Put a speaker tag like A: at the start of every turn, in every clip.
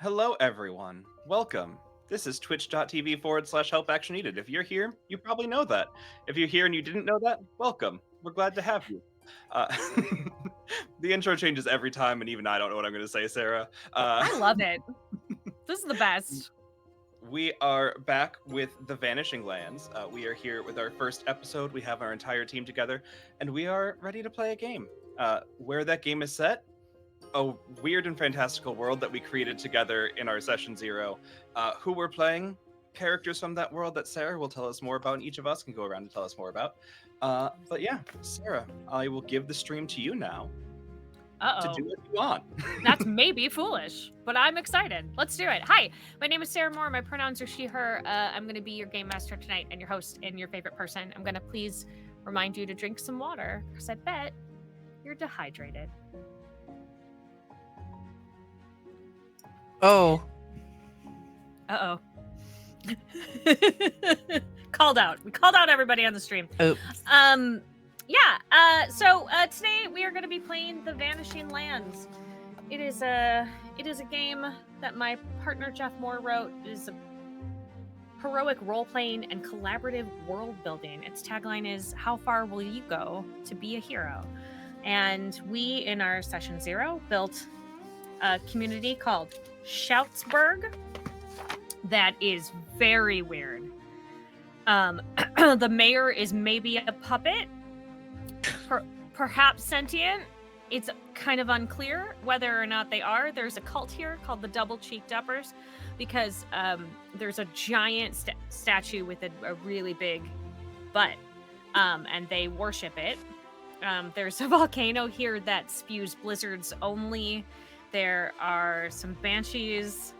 A: Hello, everyone. Welcome. This is twitch.tv/help action needed. If you're here, you probably know that. If you're here and you didn't know that, welcome. We're glad to have you. Uh, the intro changes every time, and even I don't know what I'm going to say, Sarah.
B: I love it. This is the best.
A: We are back with the Vanishing Lands. We are here with our first episode. We have our entire team together, and we are ready to play a game. Where that game is set, a weird and fantastical world that we created together in our session 0. Who we're playing, characters from that world that Sarah will tell us more about, and each of us can go around and tell us more about. But yeah, Sarah, I will give the stream to you now to do what you want.
B: That's maybe foolish, but I'm excited. Let's do it. Hi, my name is Sarah Moore. My pronouns are she, her. I'm going to be your game master tonight and your host and your favorite person. I'm going to please remind you to drink some water because I bet you're dehydrated.
C: Oh.
B: Uh-oh. Called out. We called out everybody on the stream.
C: Oops.
B: So today we are going to be playing the Vanishing Lands. It is a game that my partner Jeff Moore wrote. It is a heroic role-playing and collaborative world building. Its tagline is, "How far will you go to be a hero?" And we, in our session 0, built a community called Shoutsburg that is very weird. The mayor is maybe a puppet, perhaps sentient. It's kind of unclear whether or not they are. There's a cult here called the Double-Cheeked Uppers because there's a giant statue with a really big butt, and they worship it. There's a volcano here that spews blizzards only. There are some banshees.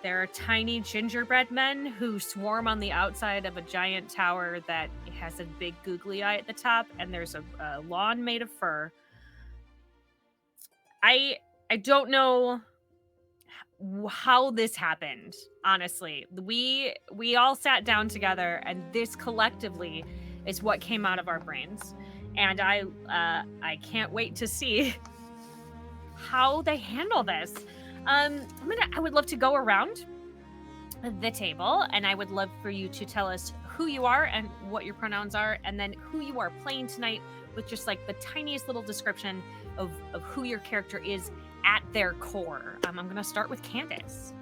B: There are tiny gingerbread men who swarm on the outside of a giant tower that has a big googly eye at the top, and there's a lawn made of fur. I don't know how this happened, honestly. We all sat down together, and this collectively is what came out of our brains. And I can't wait to see how they handle this. I would love to go around the table, and I would love for you to tell us who you are and what your pronouns are, and then who you are playing tonight with just like the tiniest little description of who your character is at their core. I'm going to start with Candace.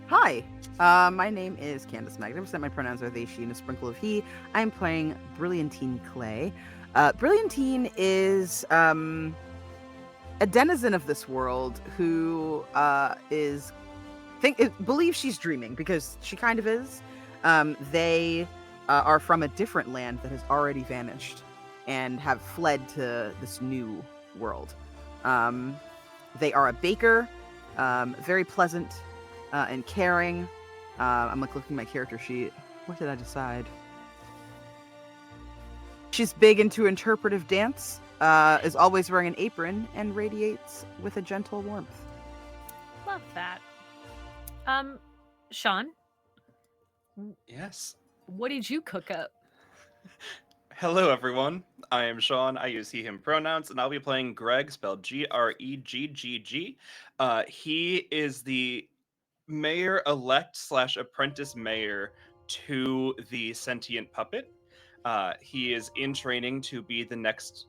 C: Hi, my name is Candace Magnificent. My pronouns are they, she, and a sprinkle of he. I'm playing Brilliantine Clay. Brilliantine is a denizen of this world who believes she's dreaming, because she kind of is. They are from a different land that has already vanished and have fled to this new world. They are a baker, very pleasant and caring. I'm like looking at my character sheet. What did I decide? She's big into interpretive dance, is always wearing an apron, and radiates with a gentle warmth.
B: Love that. Sean?
A: Yes.
B: What did you cook up?
A: Hello, everyone. I am Sean. I use he, him pronouns, and I'll be playing Greg, spelled Greggg. He is the mayor-elect / apprentice mayor to the sentient puppet. He is in training to be the next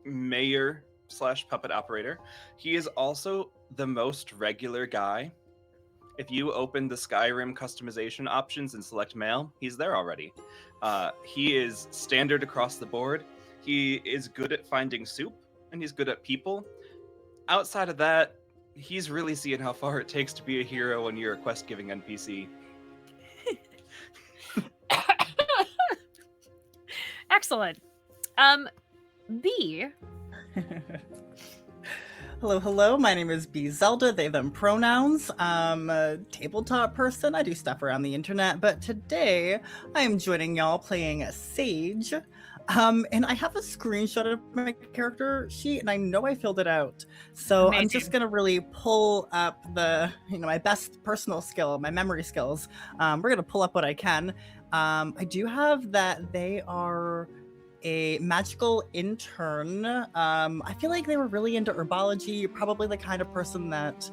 A: mayor / puppet operator. He is also the most regular guy. If you open the Skyrim customization options and select male, he's there already. He is standard across the board. He is good at finding soup, and he's good at people. Outside of that, he's really seeing how far it takes to be a hero when you're a quest-giving NPC.
B: Excellent. B.
D: Hello. My name is B. Zelda, they, them pronouns. I'm a tabletop person. I do stuff around the internet, but today I am joining y'all playing Sage. And I have a screenshot of my character sheet, and I know I filled it out. So
B: Amazing.
D: I'm just gonna really pull up my best personal skill, my memory skills. We're gonna pull up what I can. I do have that they are a magical intern. I feel like they were really into herbology. You're probably the kind of person that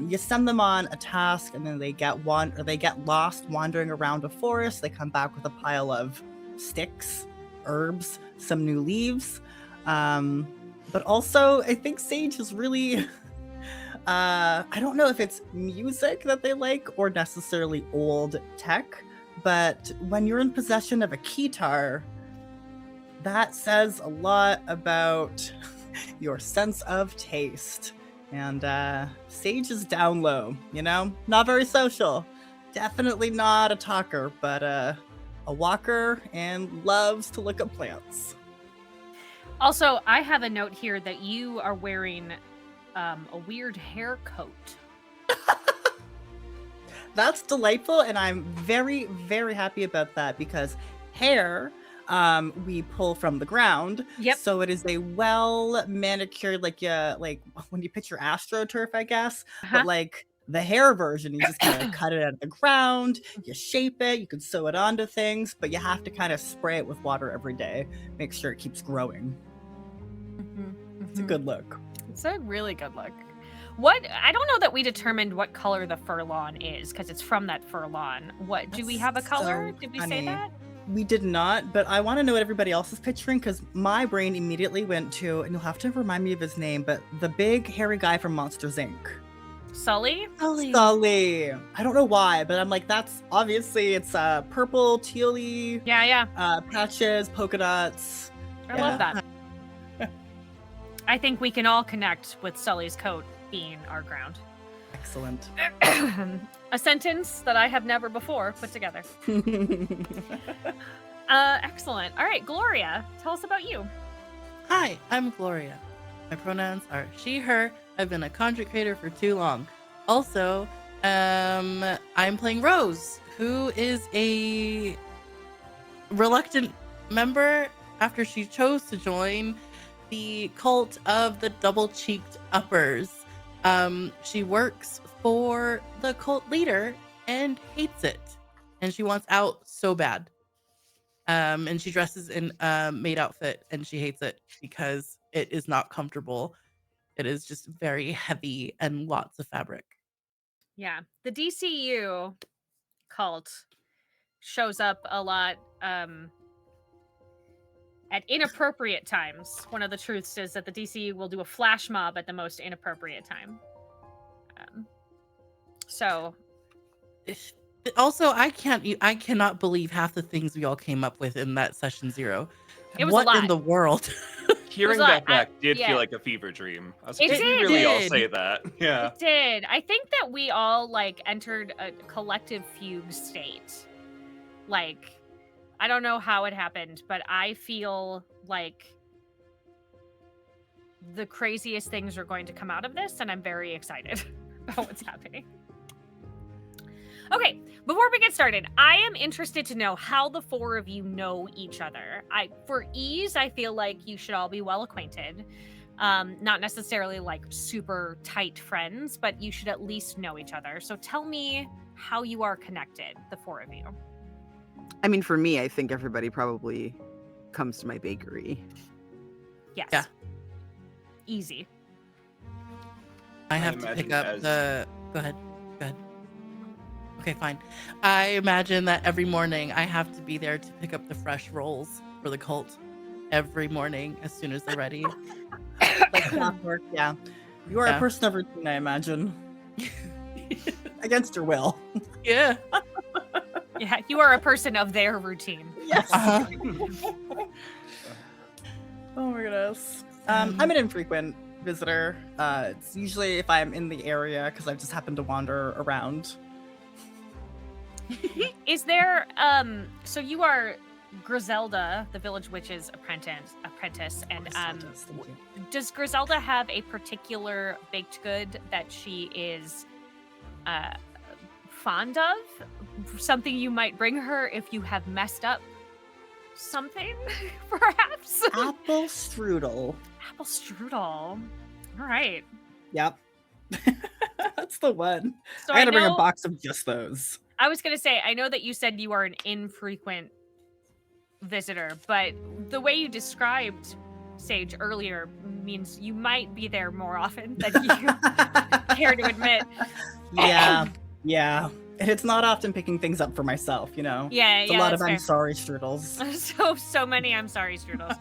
D: you send them on a task and then they get lost wandering around a forest. They come back with a pile of sticks, herbs, some new leaves. But also, I think Sage is really I don't know if it's music that they like or necessarily old tech, but when you're in possession of a keytar, that says a lot about your sense of taste. And Sage is down low, you know? Not very social. Definitely not a talker, but a walker and loves to look at plants.
B: Also, I have a note here that you are wearing a weird hair coat.
D: That's delightful, and I'm very, very happy about that because hair we pull from the ground.
B: Yep.
D: So it is a well manicured, like when you picture AstroTurf, I guess, but like the hair version, you just kind of cut it out of the ground, you shape it, you can sew it onto things, but you have to kind of spray it with water every day, make sure it keeps growing. It's a good look.
B: It's a really good look. I don't know that we determined what color the fur lawn is because it's from that fur lawn. Do we have a color? Did we say that?
D: We did not, but I want to know what everybody else is picturing because my brain immediately went to, and you'll have to remind me of his name, but the big hairy guy from Monsters Inc.
B: Sully?
D: Sully. I don't know why, but I'm like, that's obviously it's purple, tealy.
B: Yeah.
D: Patches, polka dots.
B: I love that. I think we can all connect with Sully's coat being our ground.
D: Excellent.
B: A sentence that I have never before put together. Excellent. All right, Gloria, tell us about you.
E: Hi, I'm Gloria. My pronouns are she, her. I've been a content creator for too long. Also, I'm playing Rose, who is a reluctant member after she chose to join the cult of the double-cheeked uppers. She works for the cult leader and hates it, and she wants out so bad. And she dresses in a maid outfit, and she hates it because it is not comfortable. It is just very heavy and lots of fabric.
B: Yeah, the DCU cult shows up a lot at inappropriate times. One of the truths is that the DCU will do a flash mob at the most inappropriate time. So
E: also, I cannot believe half the things we all came up with in that session 0.
B: It was
E: what
B: a lot.
E: in the world?
A: Hearing that back did feel like a fever dream. Did we really all say that? Yeah.
B: It did. I think that we all entered a collective fugue state. I don't know how it happened, but I feel like the craziest things are going to come out of this, and I'm very excited about what's happening. Okay, before we get started, I am interested to know how the four of you know each other. For ease, I feel like you should all be well acquainted. Not necessarily super tight friends, but you should at least know each other. So tell me how you are connected, the four of you.
C: I mean, for me, I think everybody probably comes to my bakery.
B: Yes.
E: Yeah.
B: Easy.
E: I have to pick up the... Go ahead. Okay, fine. I imagine that every morning I have to be there to pick up the fresh rolls for the cult. Every morning, as soon as they're ready.
D: Like clockwork, yeah. You are a person of routine, I imagine. Against your will.
E: Yeah.
B: Yeah, you are a person of their routine.
D: Yes. Oh my goodness. I'm an infrequent visitor. It's usually if I'm in the area because I just happen to wander around.
B: Is there so you are Griselda, the village witch's apprentice, and does Griselda have a particular baked good that she is fond of? Something you might bring her if you have messed up something, perhaps?
D: Apple strudel.
B: Apple strudel. All right.
D: Yep. That's the one.
B: So
D: I had to bring a box of just those.
B: I was going to say, I know that you said you are an infrequent visitor, but the way you described Sage earlier means you might be there more often than you care to admit.
D: Yeah, yeah. And it's not often picking things up for myself, you know?
B: Yeah,
D: It's a lot of
B: that's
D: I'm
B: fair.
D: sorry strudels.
B: So many I'm sorry strudels.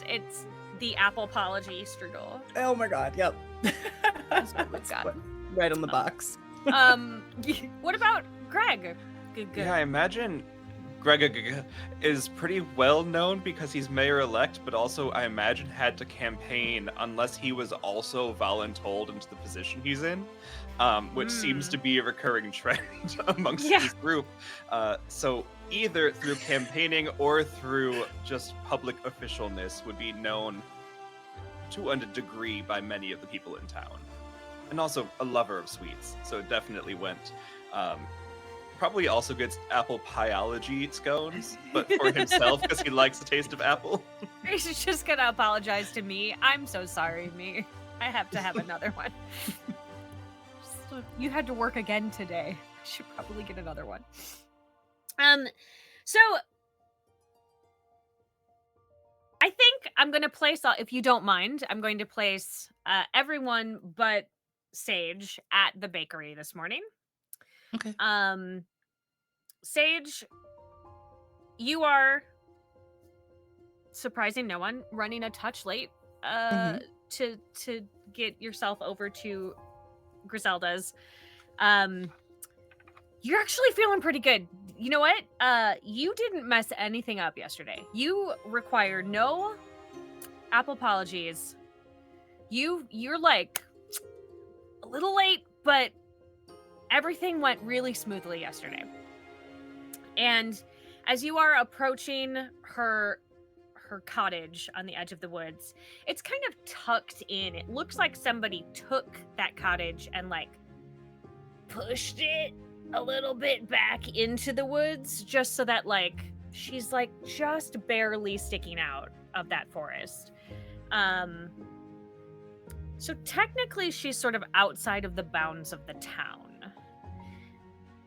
B: It's the apple apology strudel.
D: Oh my god, yep.
B: That's what we've got.
D: Right on the box.
B: What about Greg?
A: Yeah, I imagine Greg is pretty well known because he's mayor-elect, but also I imagine had to campaign unless he was also voluntold into the position he's in, which seems to be a recurring trend amongst this group. So either through campaigning or through just public officialness would be known to a degree by many of the people in town. And also a lover of sweets, so it definitely went. Probably also gets apple pieology scones, but for himself because he likes the taste of apple.
B: He's just gonna apologize to me. I'm so sorry, me. I have to have another one. You had to work again today. I should probably get another one. So I think I'm gonna place, if you don't mind, I'm going to place everyone but Sage at the bakery this morning.
E: Okay.
B: Sage, you are, surprising no one, running a touch late to get yourself over to Griselda's. You're actually feeling pretty good. You know what? You didn't mess anything up yesterday. You require no apple apologies. You're like a little late, but everything went really smoothly yesterday. And as you are approaching her cottage on the edge of the woods, it's kind of tucked in. It looks like somebody took that cottage and like pushed it a little bit back into the woods just so that like she's like just barely sticking out of that forest. So technically she's sort of outside of the bounds of the town,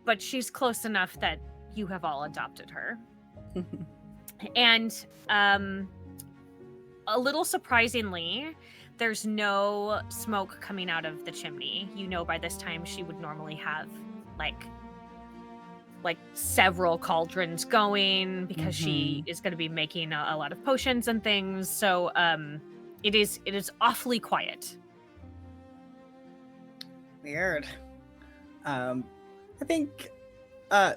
B: but she's close enough that you have all adopted her. And a little surprisingly, there's no smoke coming out of the chimney. You know, by this time she would normally have like several cauldrons going because she is going to be making a lot of potions and things. So it is awfully quiet.
D: Weird. I think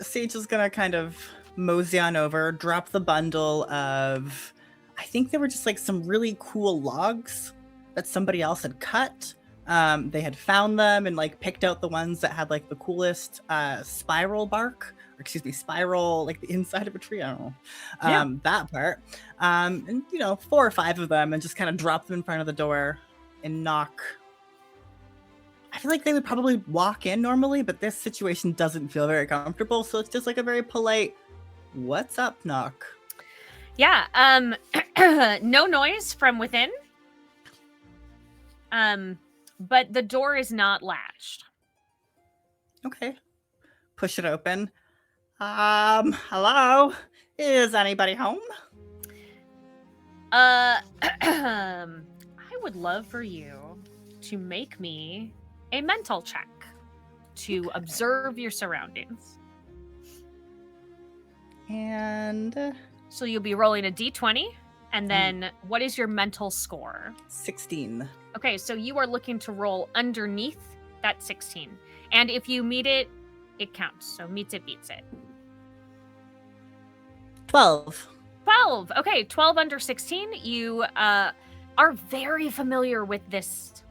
D: Sage is gonna kind of mosey on over, drop the bundle of, I think they were just like some really cool logs that somebody else had cut. They had found them and like picked out the ones that had like the coolest spiral bark, or excuse me, spiral, like the inside of a tree. I don't know, that part. And you know, 4 or 5 of them, and just kind of drop them in front of the door and knock. I feel like they would probably walk in normally, but this situation doesn't feel very comfortable. So it's just like a very polite, "What's up?" knock.
B: Yeah. No noise from within. But the door is not latched.
D: Okay. Push it open. Hello? Is anybody home?
B: I would love for you to make me a mental check to observe your surroundings.
D: And
B: so you'll be rolling a d20, and then what is your mental score?
D: 16.
B: Okay, so you are looking to roll underneath that 16. And if you meet it, it counts. So meets it, beats it.
D: 12.
B: 12. Okay, 12 under 16. You are very familiar with this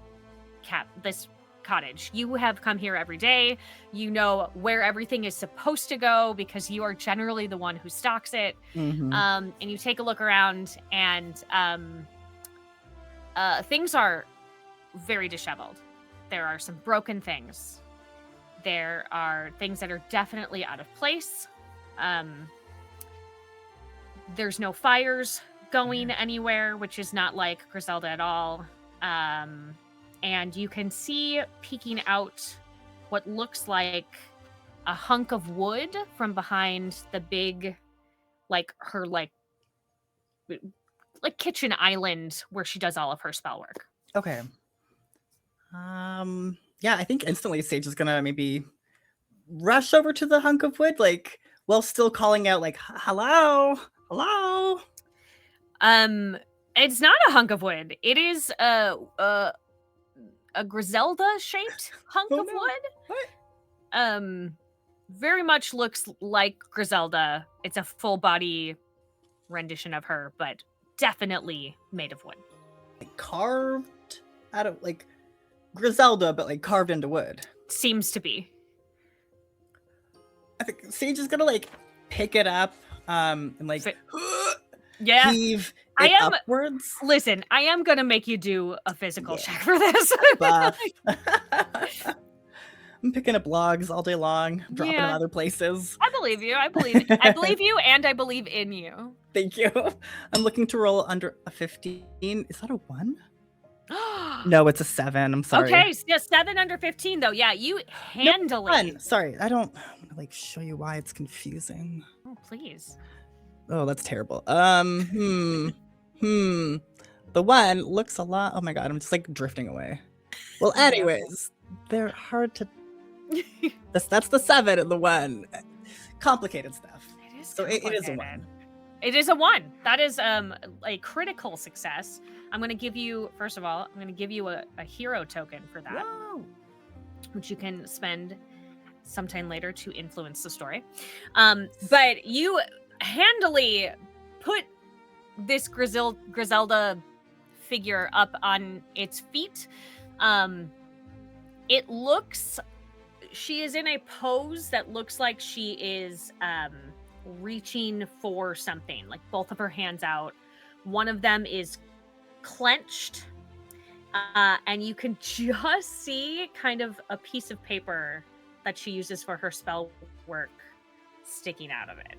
B: cottage. You have come here every day. You know where everything is supposed to go because you are generally the one who stocks it. And you take a look around, and things are very disheveled. There are some broken things. There are things that are definitely out of place. There's no fires going anywhere, which is not like Griselda at all. And you can see peeking out what looks like a hunk of wood from behind the big, her kitchen island where she does all of her spell work.
D: Okay. Yeah, I think instantly Sage is gonna maybe rush over to the hunk of wood, like while still calling out like hello.
B: It's not a hunk of wood. It is a Griselda shaped hunk
D: Oh,
B: of
D: no.
B: wood.
D: What?
B: Very much looks like Griselda. It's a full body rendition of her, but definitely made of wood.
D: Like carved out of like Griselda, but like carved into wood.
B: Seems to be.
D: I think Sage is gonna like pick it up and like
B: Yeah.
D: heave
B: I
D: it
B: am-
D: upwards.
B: Listen, I am gonna make you do a physical
D: Yeah.
B: check for this.
D: Buff. I'm picking up logs all day long, dropping them
B: Yeah.
D: other places.
B: I believe you. I believe you, and I believe in you.
D: Thank you. I'm looking to roll under a 15. Is that a 1? No, it's a 7. I'm sorry.
B: Okay, yeah, 7 under 15 though. Yeah, you handily.
D: 1. Sorry, I want to like show you why it's confusing.
B: Oh, please.
D: Oh, that's terrible. The 1 looks a lot. Oh my god, I'm just like drifting away. Well, anyways, they're hard to. That's the 7 and the 1. Complicated stuff.
B: It is
D: So it is a 1.
B: complicated. It is a 1. That is a critical success. I'm going to give you, first of all, I'm going to give you a hero token for that,
D: Wow.
B: which you can spend sometime later to influence the story. But you handily put this Griselda figure up on its feet. It looks, she is in a pose that looks like she is reaching for something, like both of her hands out. One of them is clenched, and you can just see kind of a piece of paper that she uses for her spell work sticking out of it.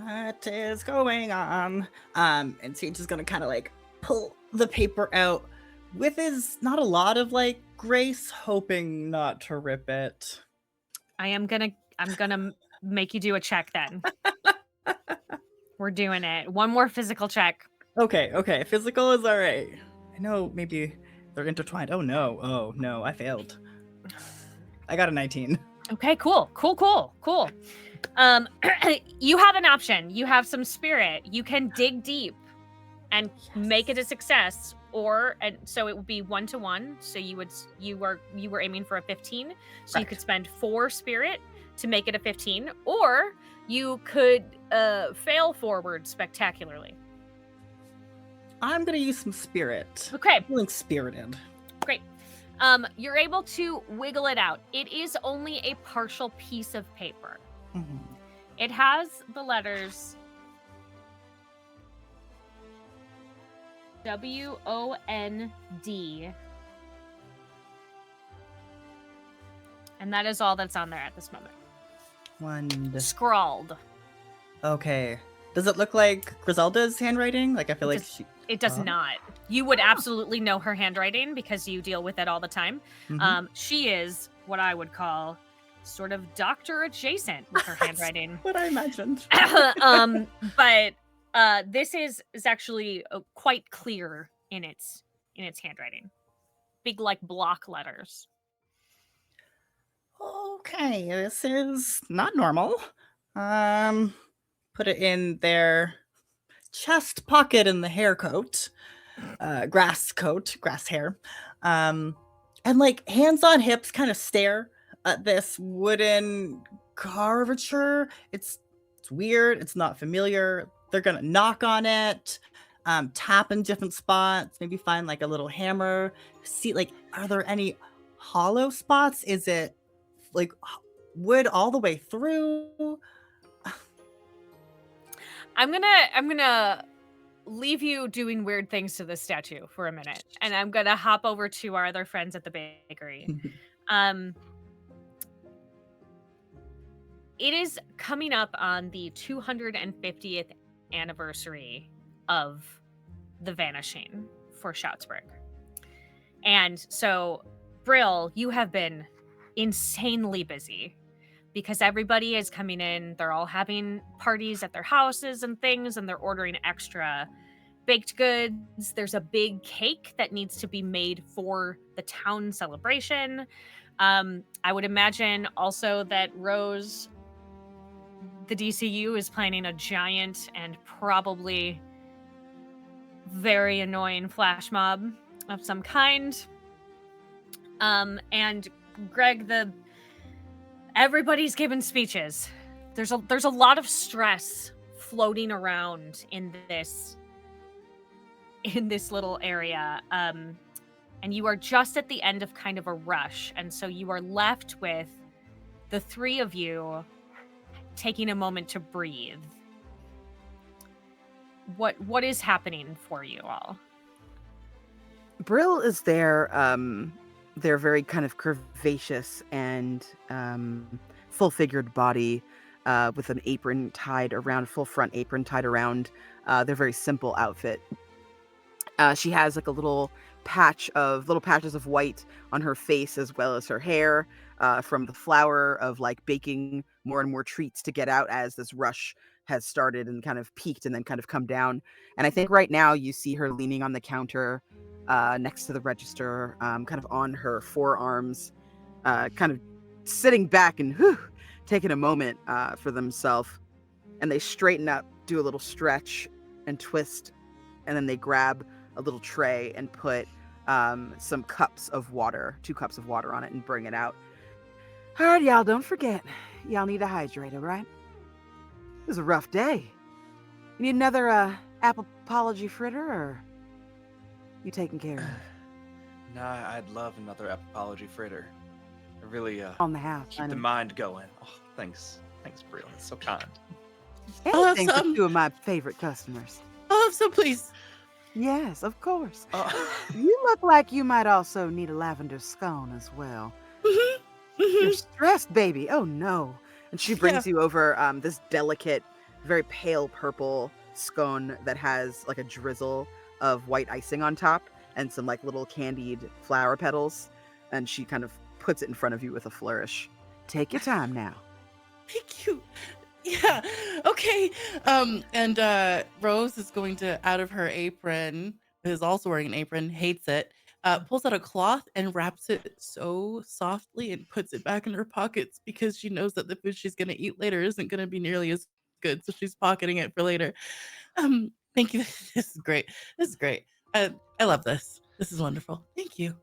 D: What is going on? And Sage is gonna kind of like pull the paper out with his not a lot of like grace, hoping not to rip it.
B: I'm gonna make you do a check then. We're doing it. One more physical check.
D: Okay. Physical is all right. I know maybe they're intertwined. Oh no, I failed. I got a 19.
B: Okay, cool. You have an option. You have some spirit. You can dig deep and make it a success, and so it would be 1-to-1. So you were aiming for a 15. So you could spend 4 spirit to make it a 15, or you could fail forward spectacularly.
D: I'm gonna use some spirit.
B: Okay.
D: I'm feeling spirited.
B: Great. You're able to wiggle it out. It is only a partial piece of paper.
D: Mhm.
B: It has the letters WOND. And that is all that's on there at this moment. Scrawled.
D: Okay. Does it look like Griselda's handwriting? Like I feel like she.
B: It does not. You would absolutely know her handwriting because you deal with it all the time.
D: Mhm.
B: She is what I would call sort of doctor adjacent with her handwriting.
D: What I imagined.
B: But this is actually quite clear in its handwriting. Big like block letters.
D: Okay, this is not normal. Put it in their chest pocket in the hair coat, grass hair, and like hands on hips, kind of stare at this wooden curvature. It's weird. It's not familiar. They're gonna knock on it, tap in different spots, maybe find like a little hammer. See, like, are there any hollow spots? Is it like wood all the way through?
B: I'm gonna leave you doing weird things to this statue for a minute, and I'm gonna hop over to our other friends at the bakery. It is coming up on the 250th anniversary of the Vanishing for Shoutsburg. And so, Brill, you have been insanely busy because everybody is coming in. They're all having parties at their houses and things, and they're ordering extra baked goods. There's a big cake that needs to be made for the town celebration. I would imagine also that Rose, the DCU, is planning a giant and probably very annoying flash mob of some kind. And Greg, everybody's giving speeches. There's a lot of stress floating around in this little area. And you are just at the end of kind of a rush, and so you are left with the three of you taking a moment to breathe. What is happening for you all?
C: Brill is there. They're very kind of curvaceous and full-figured body with an apron tied around, full front apron tied around their very simple outfit. She has like little patches of white on her face as well as her hair from the flour of like baking more and more treats to get out as this rush has started and kind of peaked and then kind of come down. And I think right now you see her leaning on the counter next to the register, kind of on her forearms, kind of sitting back and taking a moment for themselves. And they straighten up, do a little stretch and twist, and then they grab a little tray and put some cups of water, 2 cups of water on it, and bring it out. All right, y'all, don't forget. Y'all need to hydrate, all right? It was a rough day. You need another apology fritter, or you taking care of?
A: Nah, I'd love another apology fritter. I really
C: On the house.
A: keep the mind going. Oh, thanks, Brill. It's so kind.
C: Anything for
E: Awesome.
C: 2 of my favorite customers.
E: I'll have some, please.
C: Yes, of course.
A: Oh.
C: You look like you might also need a lavender scone as well. You're stressed, baby. Oh no. And she brings you over this delicate, very pale purple scone that has like a drizzle of white icing on top and some like little candied flower petals. And she kind of puts it in front of you with a flourish. Take your time now.
E: Thank you. Yeah. Okay. And Rose is going to, out of her apron, is also wearing an apron, hates it, pulls out a cloth and wraps it so softly and puts it back in her pockets because she knows that the food she's going to eat later isn't going to be nearly as good. So she's pocketing it for later. Thank you. This is great. This is great. I love this. This is wonderful. Thank you.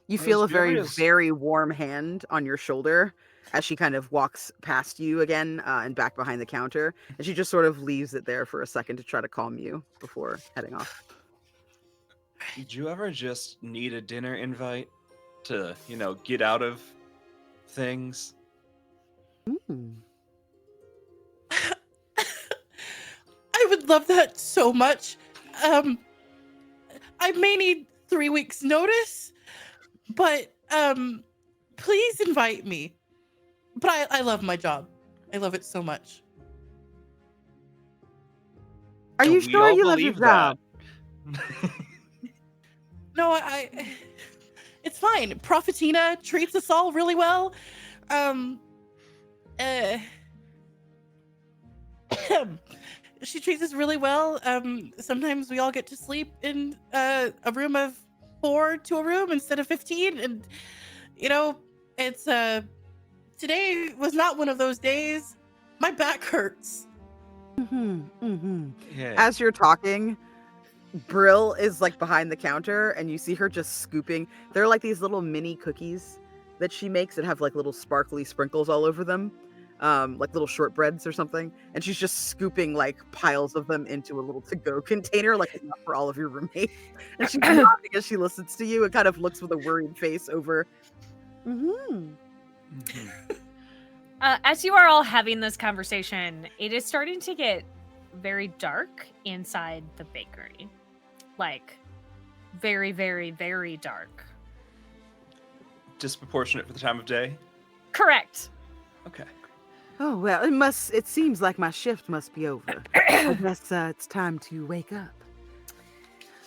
C: You
A: Rose,
C: feel a
A: do you ever
C: very,
A: just-
C: very warm hand on your shoulder as she kind of walks past you again and back behind the counter. And she just sort of leaves it there for a second to try to calm you before heading off.
A: Did you ever just need a dinner invite to, get out of things?
C: Mm.
E: I would love that so much. I may need 3 weeks notice, but please invite me. But I love my job. I love it so much.
C: Are
A: And
C: you
A: we
C: sure
A: all
C: you love your
A: believe that.
C: job?
E: No, it's fine. Profitina treats us all really well. She treats us really well. Sometimes we all get to sleep in a room of 4 to a room instead of 15, and it's today was not one of those days. My back hurts.
A: Yeah.
C: As you're talking, Brill is like behind the counter and you see her just scooping. There are like these little mini cookies that she makes that have like little sparkly sprinkles all over them. Like little shortbreads or something. And she's just scooping like piles of them into a little to-go container, like enough for all of your roommates. And she's nodding as she listens to you and kind of looks with a worried face over.
A: Mhm.
B: As you are all having this conversation, it is starting to get very dark inside the bakery. Like, very, very, very dark.
A: Disproportionate for the time of day?
B: Correct.
A: Okay.
C: Oh well, it seems like my shift must be over. I guess it's time to wake up.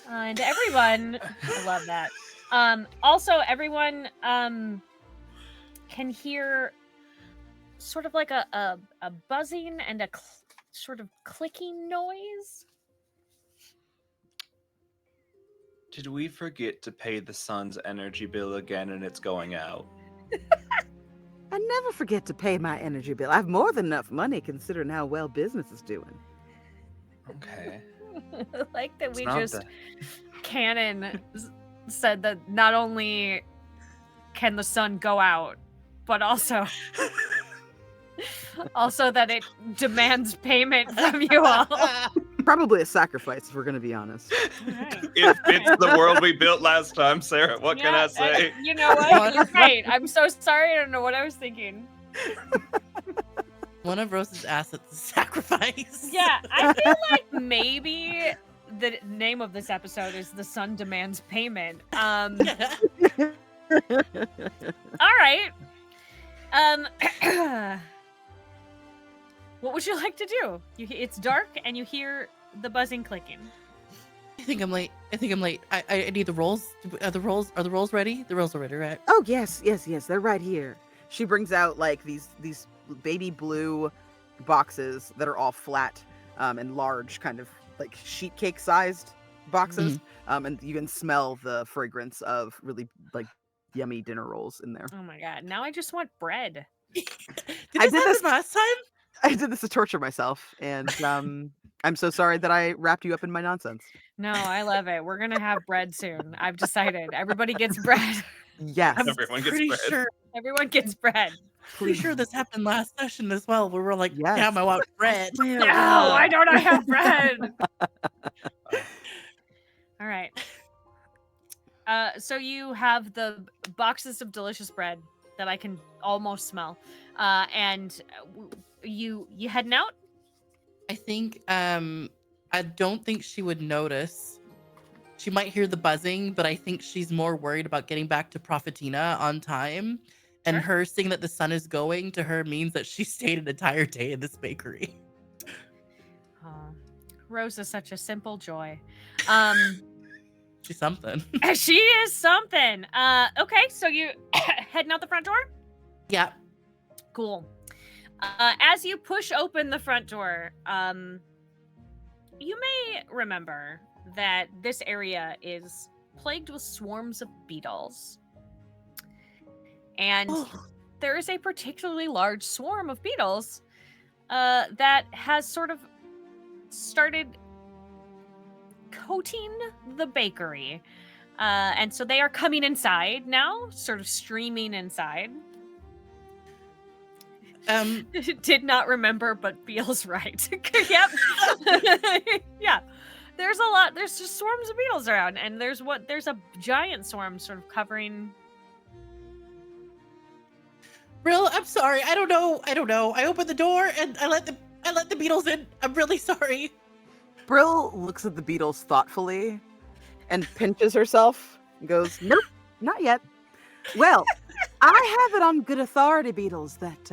B: And everyone, I love that. Also, everyone can hear sort of like a buzzing and a sort of clicking noise.
A: Did we forget to pay the sun's energy bill again and it's going out?
C: I never forget to pay my energy bill. I have more than enough money considering how well business is doing.
A: Okay.
B: Like that
A: It's
B: we
A: not
B: just
A: the-
B: canon said that not only can the sun go out, but also that it demands payment from you all.
C: Probably a sacrifice, if we're going to be honest.
A: It fits the world we built last time, Sarah. What can I say?
B: You know what? You're right. I'm so sorry. I don't know what I was thinking.
E: One of Rose's assets is sacrifice.
B: Yeah, I feel like maybe the name of this episode is "The Sun Demands Payment." All right. What would you like to do? It's dark and you hear the buzzing clicking.
E: I think I'm late. I need the rolls. Are the rolls ready? The rolls are ready, right?
C: Oh, yes. They're right here. She brings out like these baby blue boxes that are all flat and large, kind of like sheet cake sized boxes. And you can smell the fragrance of really like yummy dinner rolls in there.
B: Oh my god! Now I just want bread.
E: Did
C: I
E: this
C: did
E: happen
C: this-
E: last time?
C: I did this to torture myself, and I'm so sorry that I wrapped you up in my nonsense.
B: No, I love it. We're gonna have bread soon. I've decided. Everybody gets bread.
C: Yes.
E: I'm
A: Everyone gets
E: pretty
A: bread.
E: sure.
B: Everyone gets bread.
E: Pretty sure this happened last session as well, where we're like,
C: Yes.
E: damn, I want bread.
B: No, why don't I have bread? All right. So you have the boxes of delicious bread that I can almost smell, and you heading out?
E: I think I don't think she would notice. She might hear the buzzing, but I think she's more worried about getting back to Profitina on time. And
B: Sure.
E: her seeing that the sun is going to her means that she stayed an entire day in this bakery.
B: Rose is such a simple joy.
E: She's something.
B: She is something. Okay, so you heading out the front door?
E: Yeah.
B: Cool. As you push open the front door, you may remember that this area is plagued with swarms of beetles. And there is a particularly large swarm of beetles that has sort of started coating the bakery. And so they are coming inside now, sort of streaming inside. Did not remember, but feels right. Yep. Yeah. There's just swarms of beetles around, and there's a giant swarm sort of covering.
E: Real, I'm sorry. I don't know. I opened the door and I let the beetles in. I'm really sorry.
C: Brill looks at the beetles thoughtfully and pinches herself and goes, "Nope, not yet." Well, I have it on good authority, beetles, that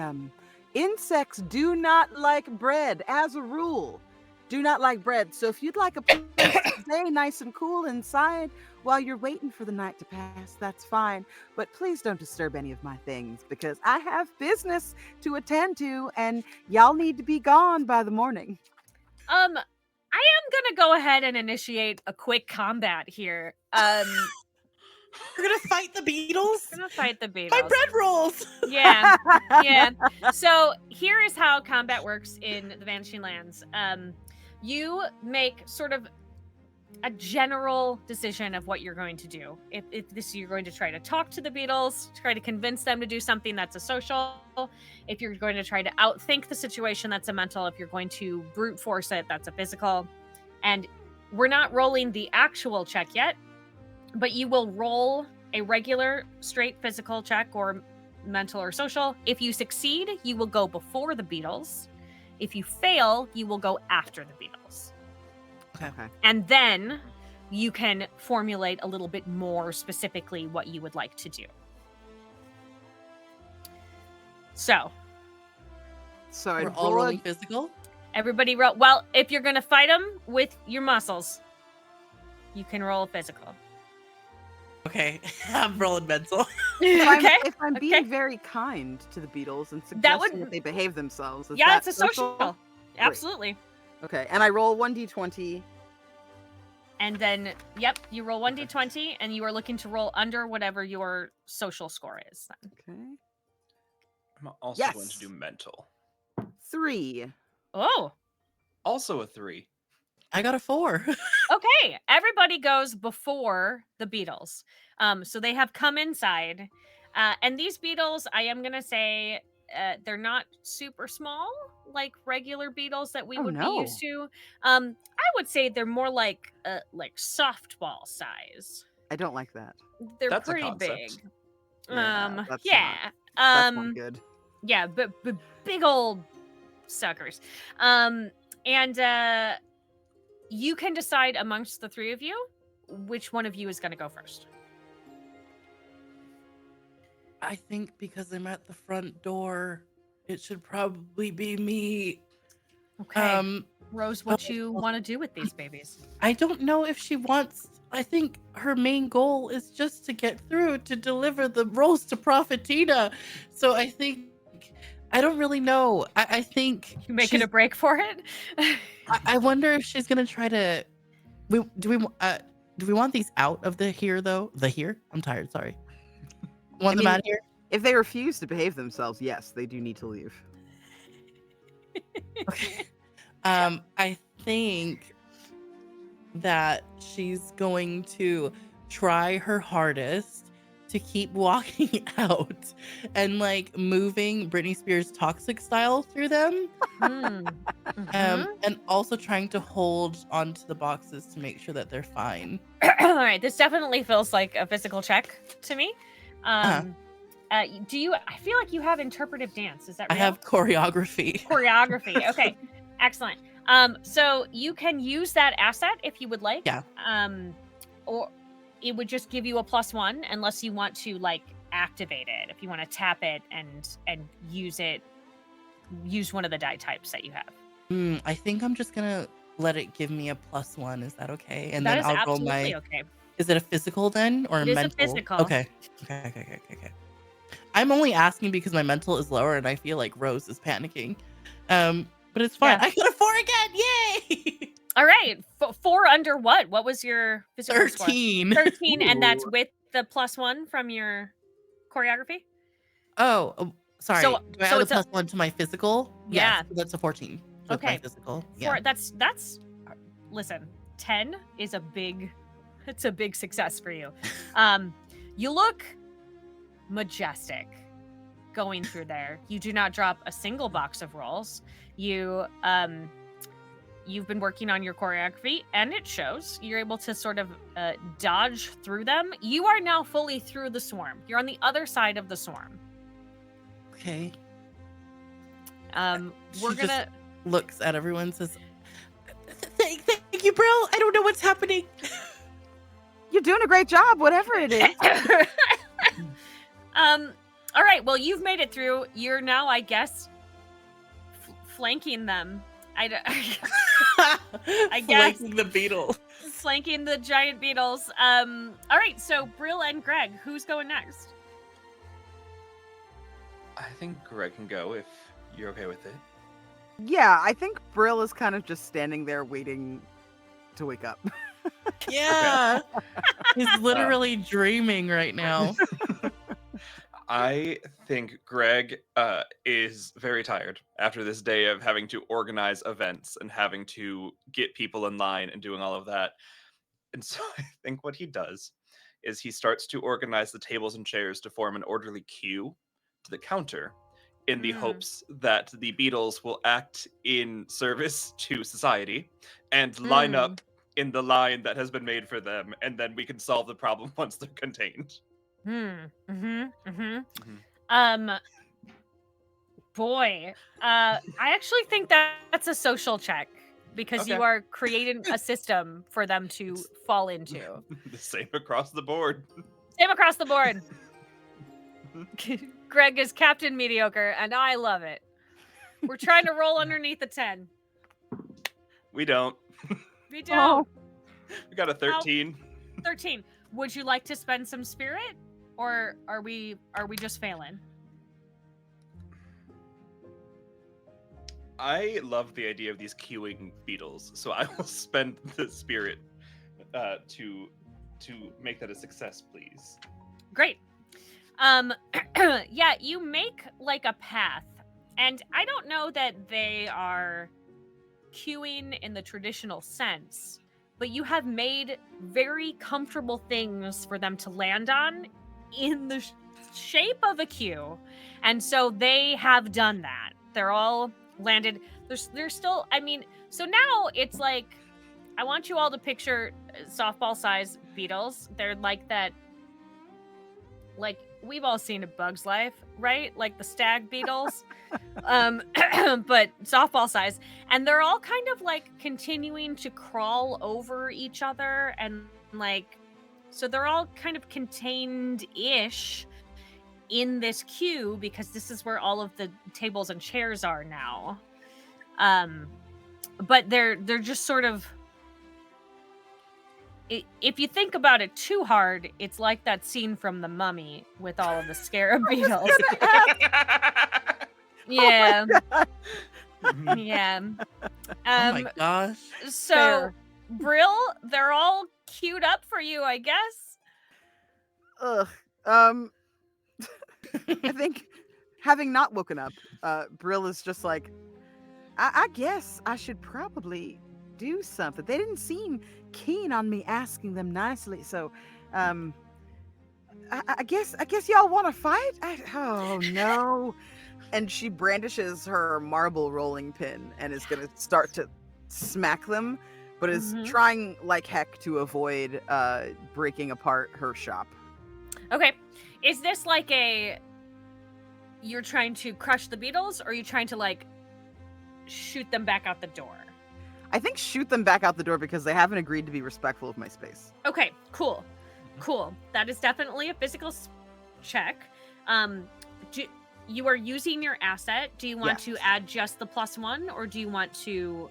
C: insects do not like bread, as a rule. Do not like bread. So if you'd like a place to stay nice and cool inside while you're waiting for the night to pass, that's fine. But please don't disturb any of my things, because I have business to attend to, and y'all need to be gone by the morning.
B: I am gonna go ahead and initiate a quick combat here.
E: We're gonna fight the beetles.
B: Gonna fight the beetles.
E: My bread rolls.
B: Yeah, yeah. So here is how combat works in the Vanishing Lands. You make sort of a general decision of what you're going to do. If you're going to try to talk to the beetles, try to convince them to do something that's a social. If you're going to try to outthink the situation, that's a mental. If you're going to brute force it, that's a physical. And we're not rolling the actual check yet, but you will roll a regular straight physical check or mental or social. If you succeed, you will go before the beetles. If you fail, you will go after the beetles.
C: Okay.
B: And then you can formulate a little bit more specifically what you would like to do. So
C: I'd
E: We're all
C: roll a-
E: rolling physical.
B: everybody roll. Well, if you're going to fight them with your muscles, you can roll a physical.
E: Okay, I'm rolling mental.
B: Okay.
C: If I'm
B: okay.
C: being very kind to the beetles and
B: That
C: suggesting
B: would-
C: that they behave themselves, is
B: Yeah,
C: that
B: it's a social. Absolutely.
C: Okay, and I roll 1d20.
B: And then, yep, you roll 1d20, and you are looking to roll under whatever your social score is. Then.
C: Okay.
A: I'm also going to
C: Yes.
A: do mental.
C: 3.
B: Oh,
A: Also a 3.
E: I got a 4.
B: okay. Everybody goes before the beetles. So they have come inside, and these beetles, I am gonna say, they're not super small like regular beetles that we
C: Oh,
B: would be
C: no.
B: used to. I would say they're more like softball size.
C: I don't like that.
B: They're
A: That's a
B: pretty
A: concept.
B: big.
C: Yeah, that's
B: Yeah.
C: That's not good.
B: Yeah, but big old suckers. And you can decide amongst the three of you which one of you is going to go first.
E: I think because I'm at the front door, it should probably be me.
B: Okay. Rose, what you want to do with these babies?
E: I don't know if she wants. I think her main goal is just to get through to deliver the rolls to Profitina. So I think I don't really know. I think
B: You making a break for it?
E: I wonder if she's gonna try to. Do we want these out of the here though? The here? I'm tired. Sorry. Want them
C: mean,
E: out of here?
C: If they refuse to behave themselves, yes, they do need to leave.
E: Okay. I think that she's going to try her hardest to keep walking out and like moving Britney Spears toxic style through them. And also trying to hold onto the boxes to make sure that they're fine.
B: All right, this definitely feels like a physical check to me. Do you? I feel like you have interpretive dance. Is that
E: I
B: real?
E: have choreography.
B: Choreography. Okay, excellent. So you can use that asset if you would like.
E: Yeah.
B: Or it would just give you a +1 unless you want to like activate it. If you want to tap it and use it, use one of the die types that you have.
E: I think I'm just gonna let it give me a +1. Is that okay? And
B: That
E: then
B: is
E: I'll roll
B: absolutely
E: my.
B: okay.
E: Is it a physical then or
B: It is a
E: mental?
B: physical.
E: Okay. I'm only asking because my mental is lower and I feel like Rose is panicking. But it's fine.
B: Yeah.
E: I got a 4 again. Yay!
B: All right. 4 under what? What was your physical score?
E: 13.
B: 13, and that's
C: Ooh.
B: with the +1 from your choreography?
E: Oh, sorry.
B: So-
E: Do I
B: so
E: add
B: it's
E: a
B: a-
E: +1 to my physical?
B: Yeah.
E: Yes, that's a 14 with my
B: Okay.
E: physical.
B: Four,
E: Yeah.
B: that's listen, 10 is it's a big success for you. You look majestic going through there. You do not drop a single box of rolls. You've been working on your choreography and it shows. You're able to sort of dodge through them. You are now fully through the swarm. You're on the other side of the swarm.
E: Okay.
B: We're
E: She
B: gonna
E: just looks at everyone and says, Thank you, Brill. I don't know what's happening.
C: You're doing a great job, whatever it is.
B: All right, well, you've made it through. You're now, I guess, flanking them. I guess.
E: Flanking the beetle.
B: Flanking the giant beetles. All right, so Brill and Greg, who's going next?
A: I think Greg can go if you're okay with it.
C: Yeah, I think Brill is kind of just standing there waiting to wake up.
E: Yeah. He's literally dreaming right now.
A: I think Greg is very tired after this day of having to organize events and having to get people in line and doing all of that. And so I think what he does is he starts to organize the tables and chairs to form an orderly queue to the counter in the hopes that the beetles will act in service to society and line up in the line that has been made for them, and then we can solve the problem once they're contained.
B: Boy, I actually think that's a social check because you
A: Okay.
B: are creating a system for them to fall into.
A: The same across the board.
B: Same across the board. Greg is Captain Mediocre, and I love it. We're trying to roll underneath the 10.
A: We don't.
B: We don't.
A: We got a 13.
B: 13. would you like to spend some spirit, or are we just failing?
A: I love the idea of these queuing beetles, so I will spend the spirit to make that a success, please.
B: Great. Yeah, you make like a path, and I don't know that they are queuing in the traditional sense, but you have made very comfortable things for them to land on in the shape of a queue, and so they have done that. They're all landed. There's still, I mean, so now it's like, I want you all to picture softball size beetles. They're like that, like we've all seen A Bug's Life, right? Like the stag beetles, but softball size, and they're all kind of like continuing to crawl over each other, and like, so they're all kind of contained-ish in this queue because this is where all of the tables and chairs are now. But they're just sort of, if you think about it too hard, it's like that scene from The Mummy with all of the scarab beetles. Yeah. Yeah.
E: Oh my gosh.
B: So,
C: Fair.
B: Brill, they're all queued up for you, I guess.
C: Ugh. I think, having not woken up, Brill is just like, I guess I should probably do something. They didn't seem keen on me asking them nicely, so I guess y'all want to fight. Oh no! And she brandishes her marble rolling pin and is gonna start to smack them, but is
B: Mhm.
C: trying like heck to avoid breaking apart her shop.
B: Okay. Is this like you're trying to crush the beetles, or are you trying to like shoot them back out the door?
C: I think shoot them back out the door because they haven't agreed to be respectful of my space.
B: Okay, cool. Cool. That is definitely a physical check. You are using your asset. Do you want to
C: Yes.
B: add just the +1, or do you want to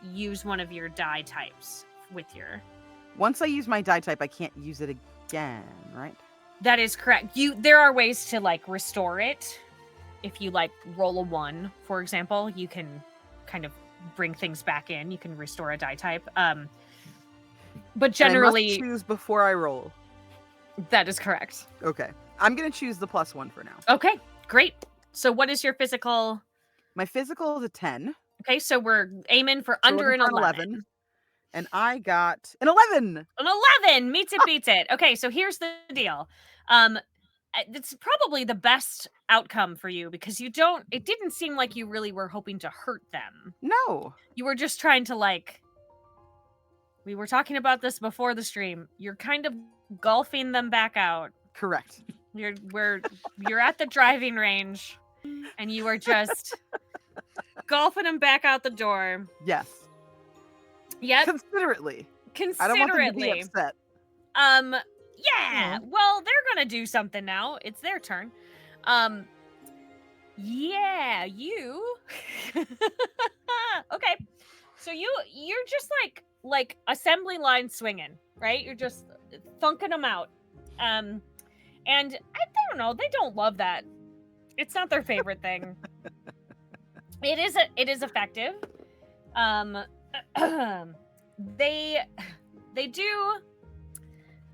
B: use one of your die types with your...
C: Once I use my die type, I can't use it again, right?
B: That is correct. There are ways to like restore it. If you like roll a 1, for example, you can kind of bring things back in. You can restore a die type. But
C: And I
B: generally,
C: must choose before I roll.
B: that is correct.
C: Okay. I'm going to choose the +1 for now.
B: Okay, great. So what is your physical?
C: My physical is a 10.
B: Okay, so we're aiming for
C: So
B: under an
C: looking for
B: 11.
C: And I got an 11.
B: An 11 meets it, beats it. Okay, so here's the deal. It's probably the best outcome for you because it didn't seem like you really were hoping to hurt them.
C: No.
B: You were just trying to like, we were talking about this before the stream. You're kind of golfing them back out.
C: Correct.
B: You're at the driving range and you are just golfing them back out the door.
C: Yes.
B: Yep.
C: Considerately.
B: Considerately.
C: I don't want them to be upset.
B: Yeah. Well, they're gonna do something now. It's their turn. Yeah, you. Okay. So you're just like assembly line swinging, right? You're just thunking them out. And I don't know, they don't love that. It's not their favorite thing. It is effective. They do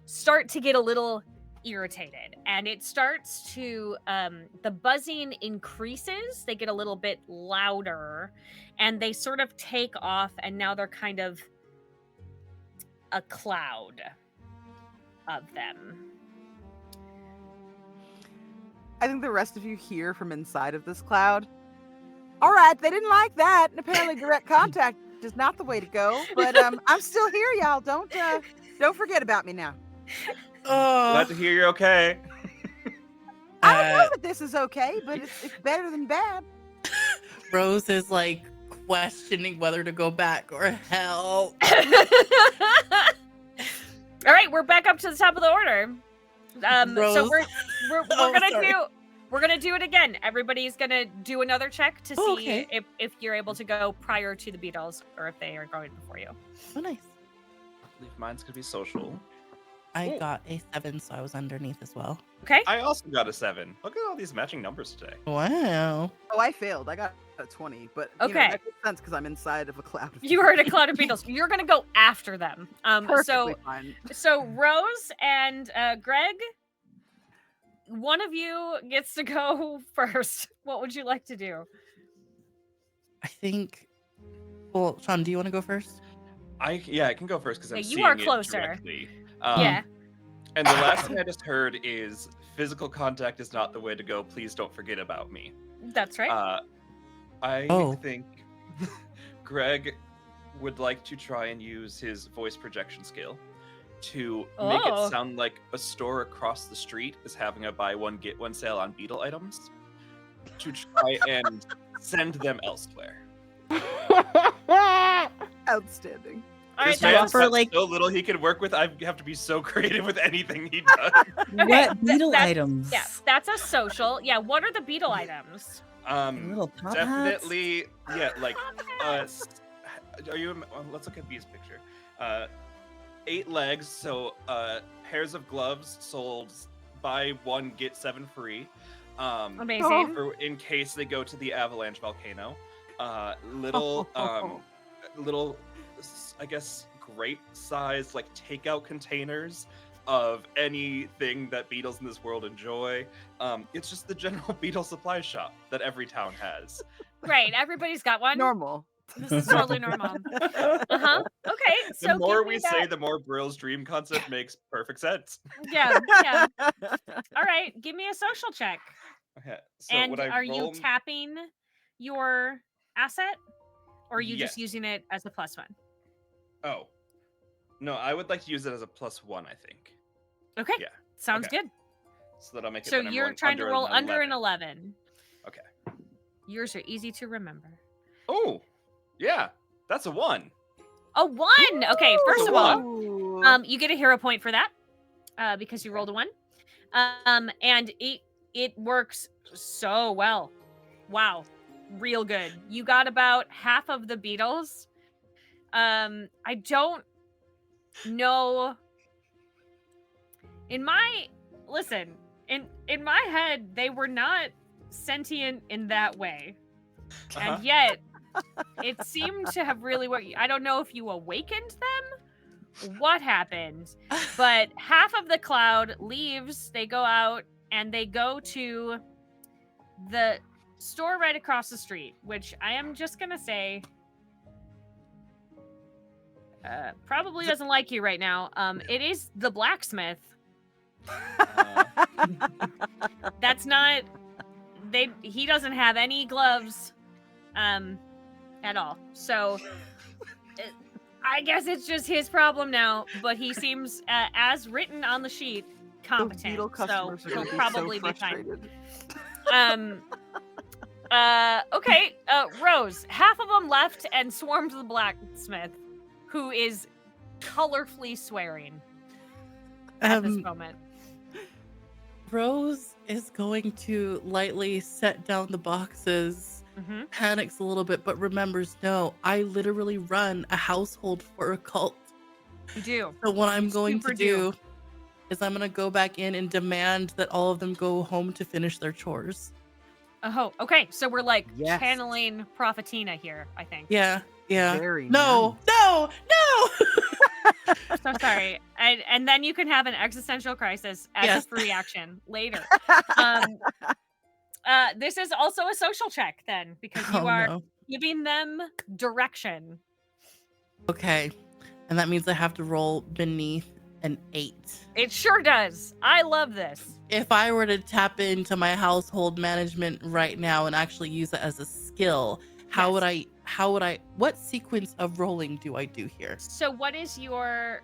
B: start to get a little irritated, and it starts to the buzzing increases. They get a little bit louder, and they sort of take off, and now they're kind of a cloud of them.
C: I think the rest of you hear from inside of this cloud. All right, they didn't like that, and apparently direct contact is not the way to go. But I'm still here, y'all. Don't forget about me now.
A: Glad to hear you're okay.
C: I don't know that this is okay, but it's better than bad.
E: Rose is like questioning whether to go back or help.
B: All right, we're back up to the top of the order. So
E: Rose.
B: we're
E: Oh,
B: gonna
E: sorry.
B: we're gonna do it again. Everybody's gonna do another check to
E: Oh,
B: see
E: okay.
B: if you're able to go prior to the Beatles or if they are going before you.
E: Oh, nice.
A: I believe mine's gonna be social.
E: I
A: Ooh.
E: got a 7, so I was underneath as well.
B: Okay.
A: I also got a 7. Look at all these matching numbers today.
E: Wow.
C: Oh, I failed. I got a 20, but you know,
B: Okay.
C: that makes sense because I'm inside of a cloud. Of
B: You heard a cloud of beetles. You're gonna go after them.
C: Perfectly fine.
B: So Rose and Greg, one of you gets to go first. What would you like to do?
E: I think. Well, Sean, do you want to go first?
A: I can go first because I'm
B: Yeah, you
A: seeing
B: are
A: it
B: closer.
A: directly.
B: Yeah.
A: And the last thing I just heard is physical contact is not the way to go. Please don't forget about me.
B: That's right.
A: I
E: Oh.
A: think Greg would like to try and use his voice projection skill to make
B: Oh.
A: it sound like a store across the street is having a buy one get one sale on beetle items to try and send them elsewhere.
C: Outstanding.
B: All right,
A: This
D: so
A: man
B: that's
A: has
D: for,
A: got
D: like-
A: so little he can work with. I have to be so creative with anything he does.
D: What beetle
B: that's-
D: items?
B: yeah, that's a social. Yeah, what are the beetle items?
D: Little top
A: Definitely, yeah, like are you? Let's look at B's picture. 8 legs, so pairs of gloves sold buy 1 get 7 free.
B: Amazing.
A: In case they go to the avalanche volcano. Little little, I guess, grape size like takeout containers of anything that beetles in this world enjoy. It's just the general beetle supply shop that every town has.
B: Right, everybody's got one.
C: Normal.
B: This is totally normal. Okay, so
A: The more
B: give me
A: we
B: that.
A: say, the more Brill's dream concept makes perfect sense.
B: Yeah, yeah. All right, give me a social check.
A: Okay, so
B: And
A: would I
B: are you
A: roll-
B: tapping your asset, or are you just
A: Yes.
B: using it as a +1?
A: Oh. No, I would like to use it as a +1, I think.
B: Okay.
A: Yeah,
B: Sounds
A: okay.
B: good.
A: So that I'll make it
B: So
A: that I'm
B: you're
A: rolling
B: trying to
A: under
B: roll
A: an
B: under an
A: 11.
B: 11.
A: Okay.
B: Yours are easy to remember.
A: Oh, yeah, that's a 1.
B: A 1. Okay, first
A: a
B: of all,
C: Ooh.
B: you get a hero point for that because you rolled a 1. And it works so well. Wow, real good. You got about half of the beetles. I don't know. In my head, they were not sentient in that way,
A: Uh-huh.
B: and yet it seemed to have really worked. I don't know if you awakened them, what happened, but half of the cloud leaves. They go out and they go to the store right across the street, which I am just gonna say probably doesn't like you right now. It is the blacksmith. That's not he doesn't have any gloves at all. So I guess it's just his problem now, but he seems as written on the sheet
C: Those
B: competent.
C: beetle
B: So
C: customers are
B: he'll
C: gonna be
B: probably
C: so
B: be fine.
C: frustrated.
B: Okay, Rose, half of them left and swarmed the blacksmith, who is colorfully swearing at this moment.
E: Rose is going to lightly set down the boxes,
B: Mm-hmm.
E: panics a little bit, but remembers, no, I literally run a household for a cult.
B: You do.
E: So what I'm
B: You
E: going to
B: super
E: do is I'm going to go back in and demand that all of them go home to finish their chores.
B: Oh, okay. So we're like
C: Yes.
B: channeling Prophetina here, I think.
E: Yeah, yeah.
C: Very
E: No,
C: nice.
E: no.
B: So sorry. And then you can have an existential crisis as
E: Yes.
B: a free action later. This is also a social check then, because you
E: Oh,
B: are
E: no.
B: giving them direction.
E: Okay. And that means I have to roll beneath an 8.
B: It sure does. I love this.
E: If I were to tap into my household management right now and actually use it as a skill, how would I what sequence of rolling do I do here?
B: So what is your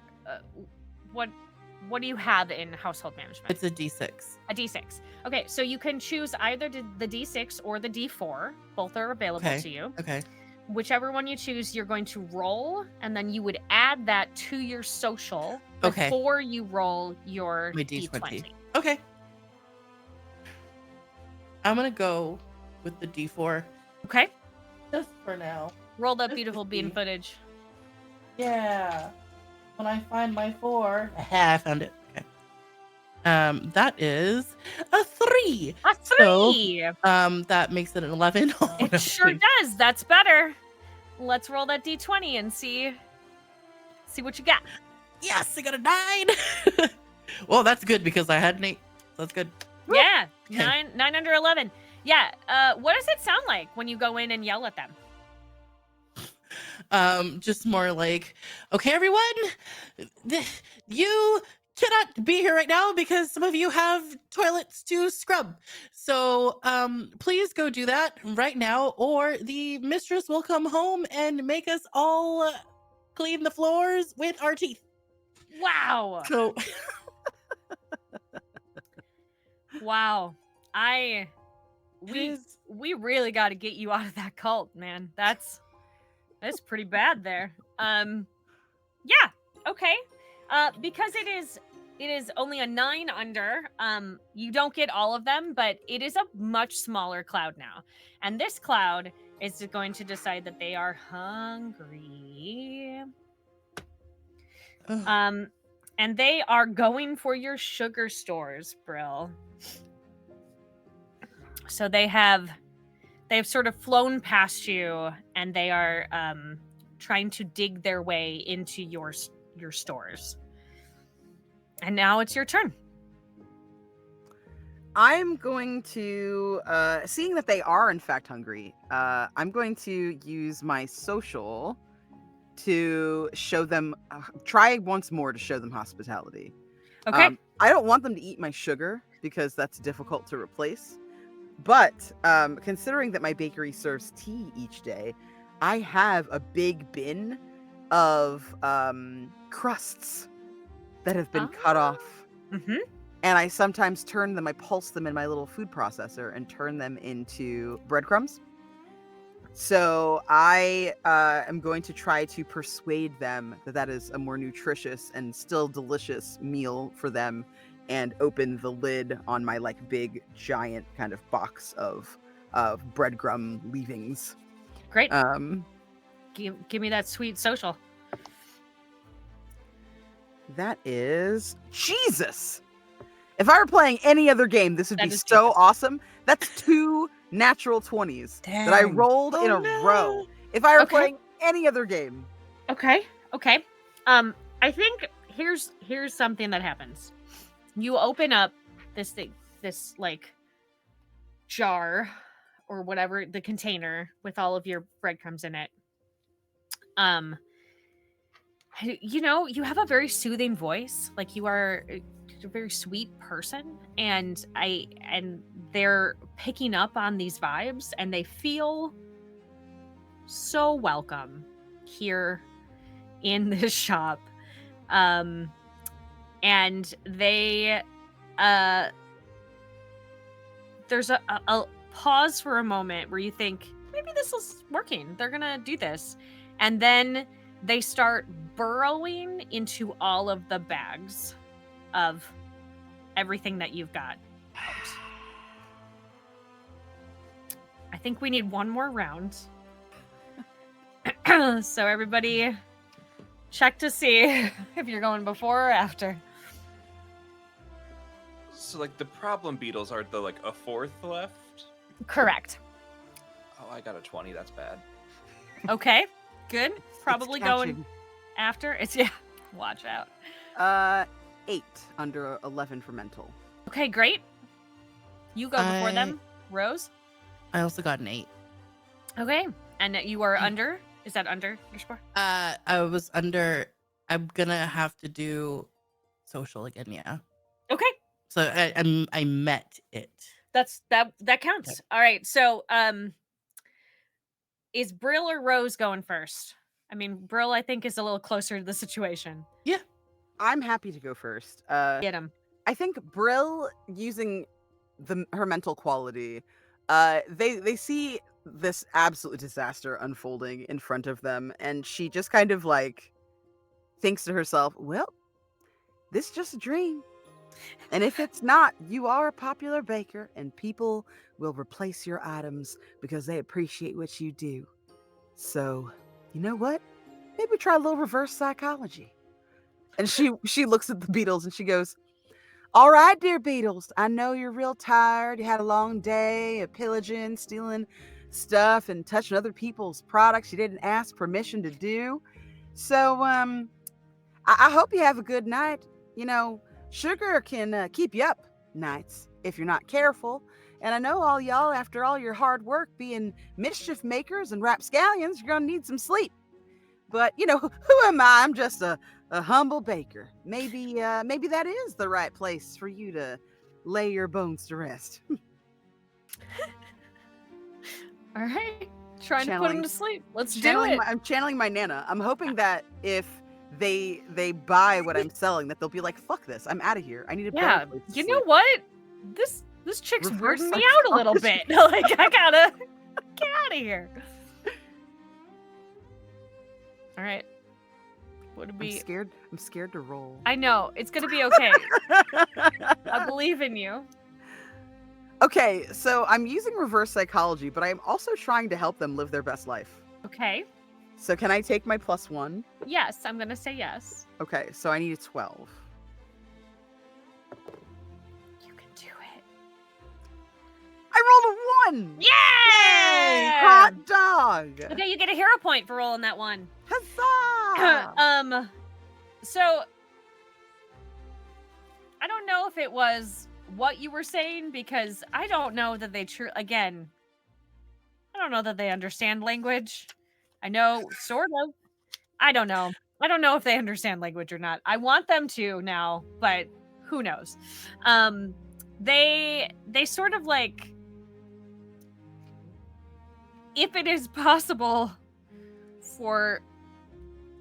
B: what do you have in household management?
E: It's a D6.
B: A D6. Okay, so you can choose either the D6 or the D4. Both are available
E: Okay.
B: to you.
E: Okay.
B: Whichever one you choose, you're going to roll, and then you would add that to your social
E: Okay.
B: before you roll your
E: My D20. Okay. I'm going to go with the D4
B: Okay.
E: just for now.
B: Roll that
E: Just to
B: beautiful bean
E: see.
B: footage.
E: Yeah. when I find my 4. I found it. Okay. That is a 3.
B: A
E: So,
B: 3.
E: that makes it an 11. Oh,
B: It
E: no,
B: sure
E: please.
B: does. That's better. Let's roll that d20 and see what you got.
E: Yes, I got a 9. Well, that's good because I had an 8. That's good. Woo!
B: Yeah,
E: Okay.
B: 9 under 11. Yeah. What does it sound like when you go in and yell at them?
E: Just more like, okay, everyone, you cannot be here right now because some of you have toilets to scrub. So, please go do that right now, or the mistress will come home and make us all clean the floors with our teeth.
B: Wow.
E: So,
B: Wow.
E: it
B: We
E: is
B: really got to get you out of that cult, man. That's pretty bad there. Yeah. Okay. Because it is only a 9 under. You don't get all of them, but it is a much smaller cloud now. And this cloud is going to decide that they are hungry.
E: ugh.
B: And they are going for your sugar stores, Brill. So they've sort of flown past you, and they are trying to dig their way into your stores. And now it's your turn.
C: I'm going to, seeing that they are in fact hungry, I'm going to use my social to show them, try once more to show them hospitality.
B: Okay.
C: I don't want them to eat my sugar because that's difficult to replace. But considering that my bakery serves tea each day, I have a big bin of crusts that have been cut off.
B: Mm-hmm.
C: And I sometimes turn them, I pulse them in my little food processor and turn them into breadcrumbs. So I am going to try to persuade them that that is a more nutritious and still delicious meal for them, and open the lid on my like big giant kind of box of breadcrumb leavings.
B: Great. Give me that sweet social.
C: That is Jesus. If I were playing any other game, this would
B: That
C: be
B: is
C: so
B: Jesus.
C: awesome. That's 2 natural 20s that I
D: Dang.
C: rolled in
E: Oh,
C: a
E: no.
C: row. If I were
B: Okay.
C: playing any other game.
B: Okay. I think here's something that happens. You open up this thing, this like jar or whatever, the container with all of your breadcrumbs in it. You have a very soothing voice. Like you are a very sweet person, and they're picking up on these vibes, and they feel so welcome here in this shop. And they there's a pause for a moment where you think maybe this is working, they're gonna do this, and then they start burrowing into all of the bags of everything that you've got out. I think we need one more round. So everybody check to see if you're going before or after.
A: So like the problem beetles are the like a 4th left.
B: Correct.
A: Oh, I got a 20. That's bad.
B: Okay, good. Probably
C: It's
B: going
C: catching.
B: after. It's watch out.
C: 8 under 11 for mental.
B: Okay, great. You go before them, Rose.
E: I also got an 8.
B: Okay, and you are under. Is that under your score?
E: I was under. I'm gonna have to do social again. Yeah.
B: Okay,
E: So I met it.
B: that counts.
E: Okay.
B: All right. So is Brill or Rose going first? I mean, Brill I think is a little closer to the situation.
E: Yeah.
C: I'm happy to go first.
B: Get him.
C: I think Brill, using her mental quality, they see this absolute disaster unfolding in front of them, and she just kind of like thinks to herself, well, this is just a dream. And if it's not, you are a popular baker, and people will replace your items because they appreciate what you do. So, you know what? Maybe try a little reverse psychology. And she looks at the beetles and she goes, "All right, dear beetles, I know you're real tired. You had a long day of pillaging, stealing stuff, and touching other people's products you didn't ask permission to do. So, I hope you have a good night. You know, sugar can keep you up nights if you're not careful. And I know all y'all, after all your hard work being mischief makers and rapscallions, you're gonna need some sleep. But you know, who am I? I'm just a humble baker. Maybe that is the right place for you to lay your bones to rest."
B: All right. Trying to put
C: Channeling-
B: him to sleep. Let's do
C: channeling
B: it.
C: I'm channeling my Nana. I'm hoping that if they buy what I'm selling, that they'll be like, "Fuck this! I'm out of here. I need a
B: Yeah.
C: better place to
B: You know
C: sleep."
B: what? This chick's
C: Reverse
B: weirding me out a little bit.
C: psychology.
B: Like, I gotta get out of here. All right. Would it
C: I'm
B: be?
C: scared. I'm scared to roll.
B: I know it's gonna be okay. I believe in you.
C: Okay, so I'm using reverse psychology, but I'm also trying to help them live their best life.
B: Okay.
C: So can I take my +1?
B: Yes, I'm gonna say yes.
C: Okay, so I need a 12.
B: You can do it.
C: I rolled a 1!
B: Yay!
C: Hot dog!
B: Okay, you get a hero point for rolling that one.
C: Huzzah!
B: So I don't know if it was what you were saying because I don't know that they again. I don't know that they understand language. I know sort of. I don't know. I don't know if they understand language or not. I want them to now, but who knows? They sort of like, if it is possible for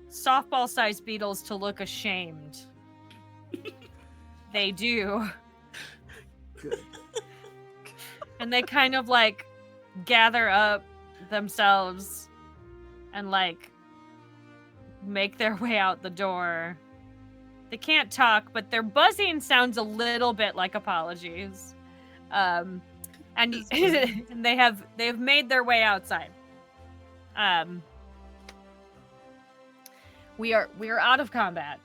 B: softball-sized beetles to look ashamed, they do.
C: Good.
B: And they kind of like gather up themselves and like make their way out the door. They can't talk, but their buzzing sounds a little bit like apologies. And and they have made their way outside. We are out of combat.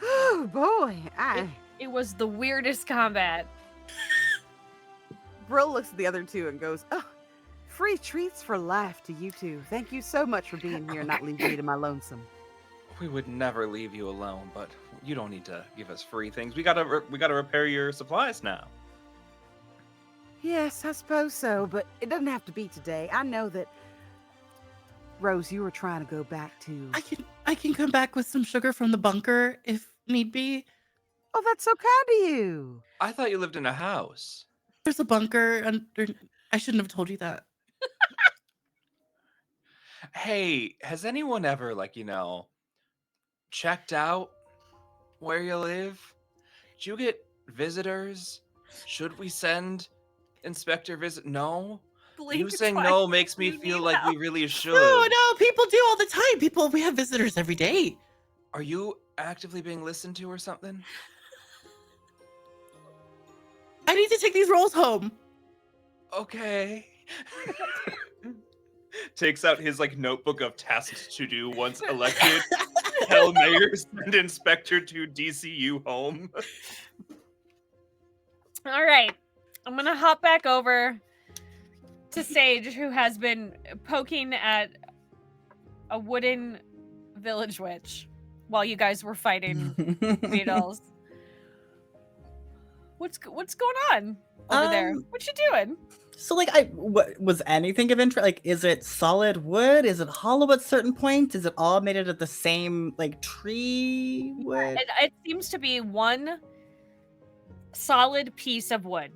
C: Oh boy,
B: It was the weirdest combat.
C: Brill looks at the other two and goes, "Oh, free treats for life to you two. Thank you so much for being here and not leaving me to my lonesome."
A: We would never leave you alone, but you don't need to give us free things. We gotta repair your supplies now.
C: Yes, I suppose so, but it doesn't have to be today. I know that, Rose, you were trying to go back to...
E: I can come back with some sugar from the bunker if need be.
C: Oh, that's so kind of you.
A: I thought you lived in a house.
E: There's a bunker under. I shouldn't have told you that.
A: Hey, has anyone ever, like, checked out where you live? Did you get visitors? Should we send Inspector visit? No? You saying no makes me feel like we really should.
E: No, people do all the time. We have visitors every day.
A: Are you actively being listened to or something?
E: I need to take these rolls home.
A: Okay. Takes out his notebook of tasks to do once elected. Tell mayor, send inspector to DCU home.
B: All right. I'm going to hop back over to Sage, who has been poking at a wooden village witch while you guys were fighting beetles. What's going on over there? What you doing?
D: So, what was anything of interest? Is it solid wood? Is it hollow at certain points? Is it all made out of the same, tree wood?
B: It seems to be one solid piece of wood,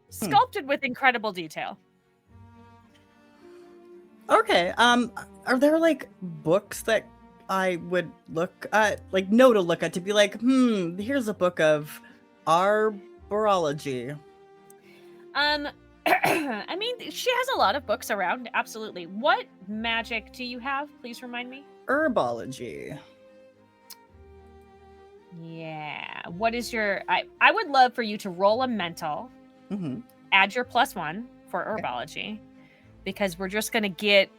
B: sculpted with incredible detail.
D: Okay. Are there books that I would look at, know to look at to be here's a book of arborology.
B: I mean, she has a lot of books around. Absolutely. What magic do you have? Please remind me.
D: Herbology.
B: Yeah. What is your? I would love for you to roll a mental.
D: Mm-hmm.
B: Add your +1 for herbology, because we're just gonna get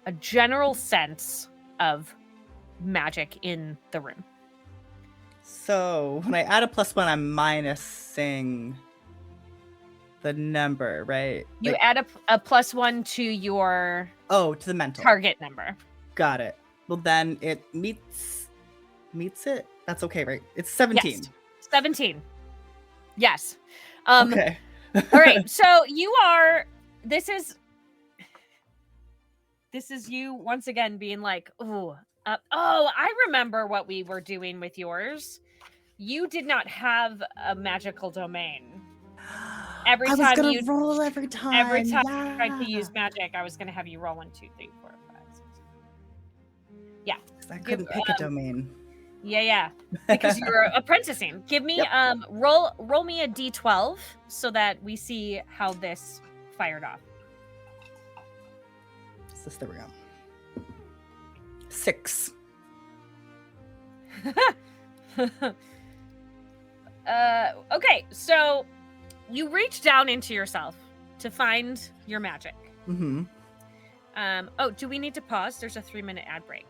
B: a general sense of magic in the room.
D: So when I add a +1, I'm minusing the number, right?
B: You
D: Like,
B: add a +1 to your
D: to the mental.
B: target number.
D: Got it. Well, then it meets it. That's okay, right? It's 17.
B: Yes. 17. Yes.
D: Okay.
B: All right. So you are. This is you once again being like, oh, I remember what we were doing with yours. You did not have a magical domain. Every
D: I was
B: time
D: gonna
B: you
D: roll every time.
B: you tried
D: Yeah.
B: to use magic, I was going to have you roll 1, 2, 3, 4, 5, 6. Yeah.
D: 'Cause I couldn't pick a domain.
B: Yeah. Because you're apprenticing. Give me roll me a d12 so that we see how this fired off.
D: There we go. 6.
B: Okay, so you reach down into yourself to find your magic.
D: Mm-hmm.
B: Do we need to pause? There's a 3-minute ad break.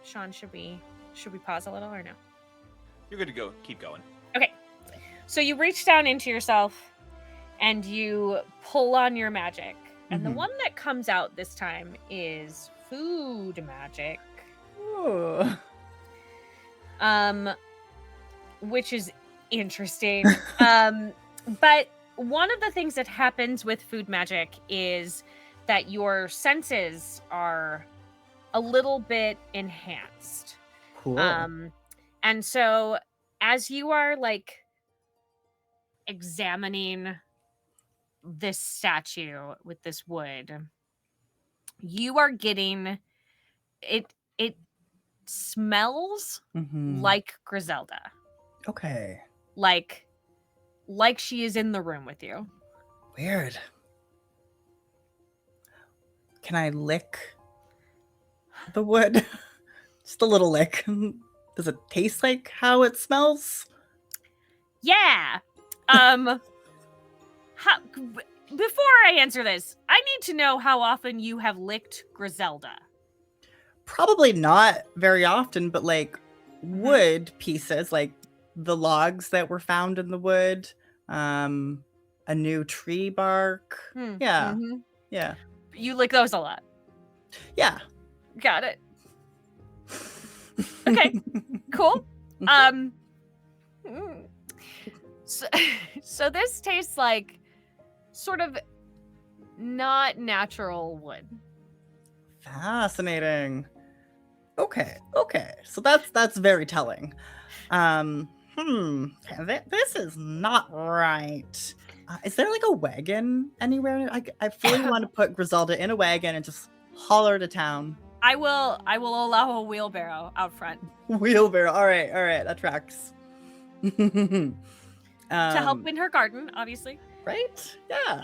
B: Sean, should we pause a little or no?
A: You're good to go. Keep going.
B: Okay. So you reach down into yourself and you pull on your magic. And the
D: Mhm.
B: one that comes out this time is food magic.
D: Ooh.
B: Which is interesting. But one of the things that happens with food magic is that your senses are a little bit enhanced.
D: Cool.
B: And so as you are like examining this statue with this wood, you are getting it smells
D: Mhm.
B: like Griselda.
D: Okay.
B: Like she is in the room with you.
D: Weird. Can I lick the wood? Just a little lick. Does it taste like how it smells?
B: Yeah. Before I answer this, I need to know how often you have licked Griselda.
D: Probably not very often, but like wood pieces, like the logs that were found in the wood, a new tree bark. Yeah.
B: Mhm.
D: Yeah.
B: You lick those a lot.
D: Yeah.
B: Got it. Okay. Cool. So this tastes like sort of not natural wood.
D: Fascinating. Okay. So that's very telling. This is not right. Is there like a wagon anywhere? I fully want to put Griselda in a wagon and just haul her to town.
B: I will allow a wheelbarrow out front
D: Wheelbarrow. All right, that tracks.
B: to help in her garden, obviously.
D: Right? Yeah.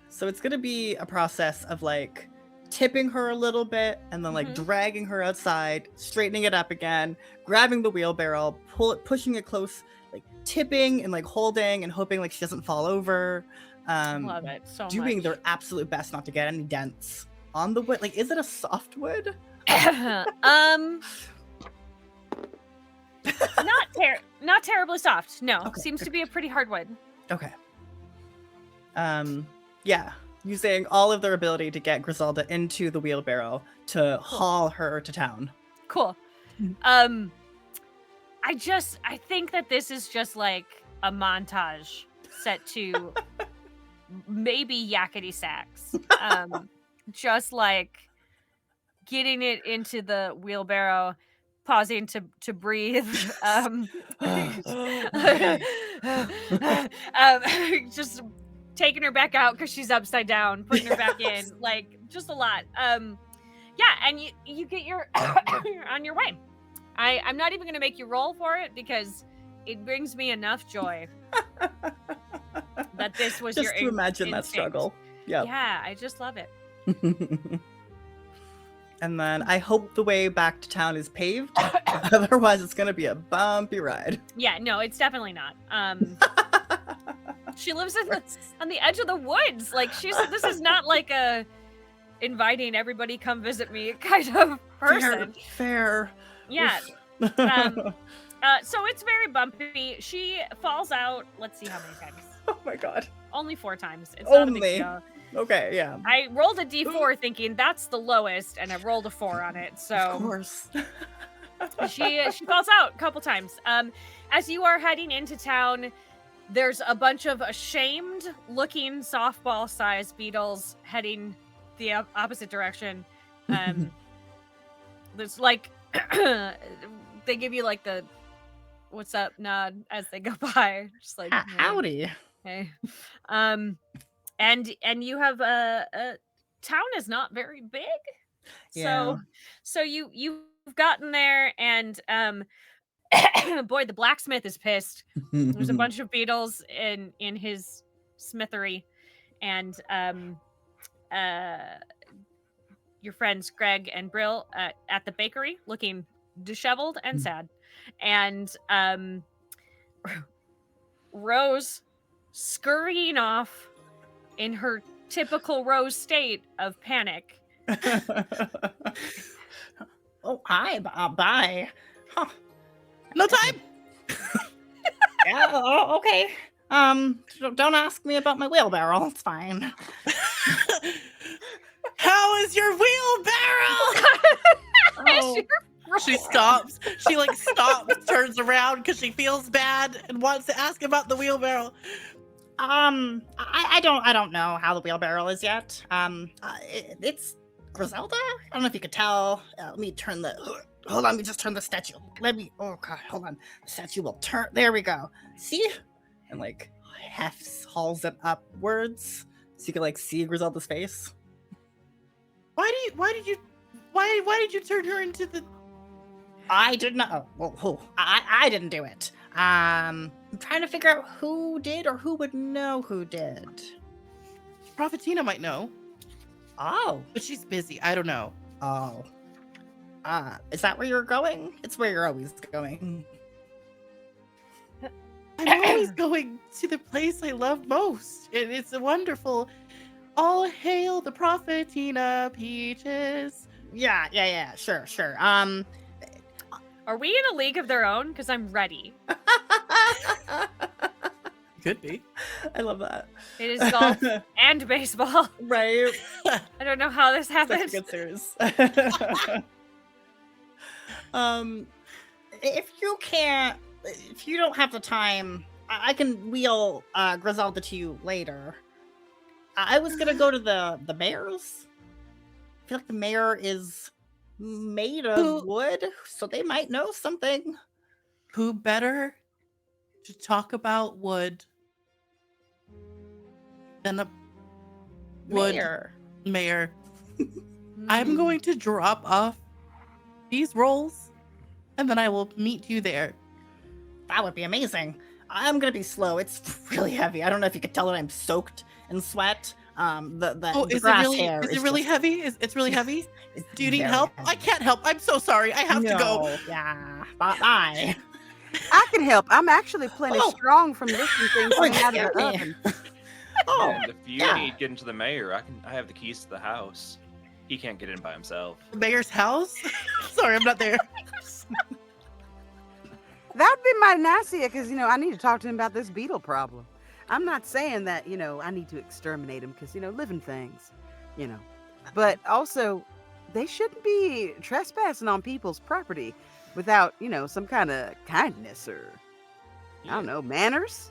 D: So it's gonna be a process of like tipping her a little bit and then like dragging her outside, straightening it up again, grabbing the wheelbarrow, pushing it close, like tipping and like holding and hoping like she doesn't fall over.
B: Love it so
D: doing
B: much.
D: their absolute best not to get any dents on the wood. Like, is it a soft wood?
B: Not terribly soft. No,
D: Okay,
B: seems to be a pretty hard wood.
D: Okay. Yeah, using all of their ability to get Griselda into the wheelbarrow to haul her to town.
B: Cool. I think that this is just like a montage set to maybe yakety sax. Just like getting it into the wheelbarrow, pausing to breathe, just taking her back out because she's upside down, putting her back in, like just a lot. Yeah, and you get your you're on your way. I'm not even gonna make you roll for it because it brings me enough joy that this was
D: just
B: your
D: to imagine that
B: instinct.
D: struggle. Yep.
B: Yeah, I just love it.
D: And then I hope the way back to town is paved. Otherwise, it's going to be a bumpy ride.
B: Yeah, no, it's definitely not. She lives on the edge of the woods. Like this is not like a inviting everybody come visit me kind of person.
D: Fair.
B: Yeah. So it's very bumpy. She falls out. Let's see how many times.
D: Oh my god.
B: Only 4 times. It's not a big
D: Only.
B: deal.
D: Okay, yeah.
B: I rolled a d4 thinking that's the lowest, and I rolled a 4 on it.
D: Of
B: So
D: course.
B: she falls out a couple times. As you are heading into town, there's a bunch of ashamed-looking softball-sized beetles heading the opposite direction. There's like they give you like the "what's up" nod as they go by, just like "Hey,
D: Howdy.
B: hey." And you have a town is not very big,
D: Yeah.
B: so you've gotten there, and boy, the blacksmith is pissed. There's a bunch of beetles in his smithery, and your friends Greg and Brill at the bakery looking disheveled and sad, and Rose scurrying off in her typical Rose state of panic.
D: Oh, hi. Bye. Huh.
E: No time.
D: Yeah, oh, okay. Don't ask me about my wheelbarrow. It's fine.
E: How is your wheelbarrow?
D: Oh,
E: She stops. She like stops, turns around because she feels bad and wants to ask about the wheelbarrow.
D: I don't know how the wheelbarrow is yet. It's Griselda. I don't know if you could tell. Let me turn the. Hold on, let me just turn the statue. Oh god, hold on. The statue will turn. There we go. See? And like half hauls it upwards so you can like see Griselda's face.
E: Why did you turn her into the?
D: I did not. I didn't do it. I'm trying to figure out who did or who would know who did.
E: Prophetina might know,
D: Oh.
E: but she's busy. I don't know.
D: Oh. Is that where you're going? It's where you're always going.
E: I'm always going to the place I love most. It's a wonderful. All hail the Prophetina Peaches.
D: Yeah, sure.
B: Are we in a league of their own? Because I'm ready.
E: Could be.
D: I love that.
B: It is golf and baseball.
D: Right.
B: I don't know how this
D: Such a
B: happened.
D: good series. If you don't have the time, I can wheel Griselda to you later. I was gonna go to the mayor's. I feel like the mayor is made of wood, so they might know something.
E: Who better to talk about wood than a wood mayor? I'm going to drop off these rolls, and then I will meet you there.
D: That would be amazing. I'm gonna be slow. It's really heavy. I don't know if you could tell that I'm soaked in sweat. The
E: Is
D: grass
E: it really?
D: hair
E: Is it really
D: just-
E: heavy? It's really heavy.
D: it's
E: Do you need
D: very
E: help?
D: heavy.
E: I can't help. I'm so sorry. I have to go.
D: No, yeah. Bye.
C: I can help. I'm actually plenty
D: Oh.
C: strong from lifting things
D: Oh,
C: coming out of the
D: yeah.
C: oven.
D: Oh,
A: And if you
D: yeah.
A: need getting to the mayor, I have the keys to the house. He can't get in by himself.
E: The mayor's house. Sorry, I'm not there.
C: That'd be mighty nice here, because I need to talk to him about this beetle problem. I'm not saying that I need to exterminate him, because living things, but also they shouldn't be trespassing on people's property without some kind of kindness or I don't know, manners.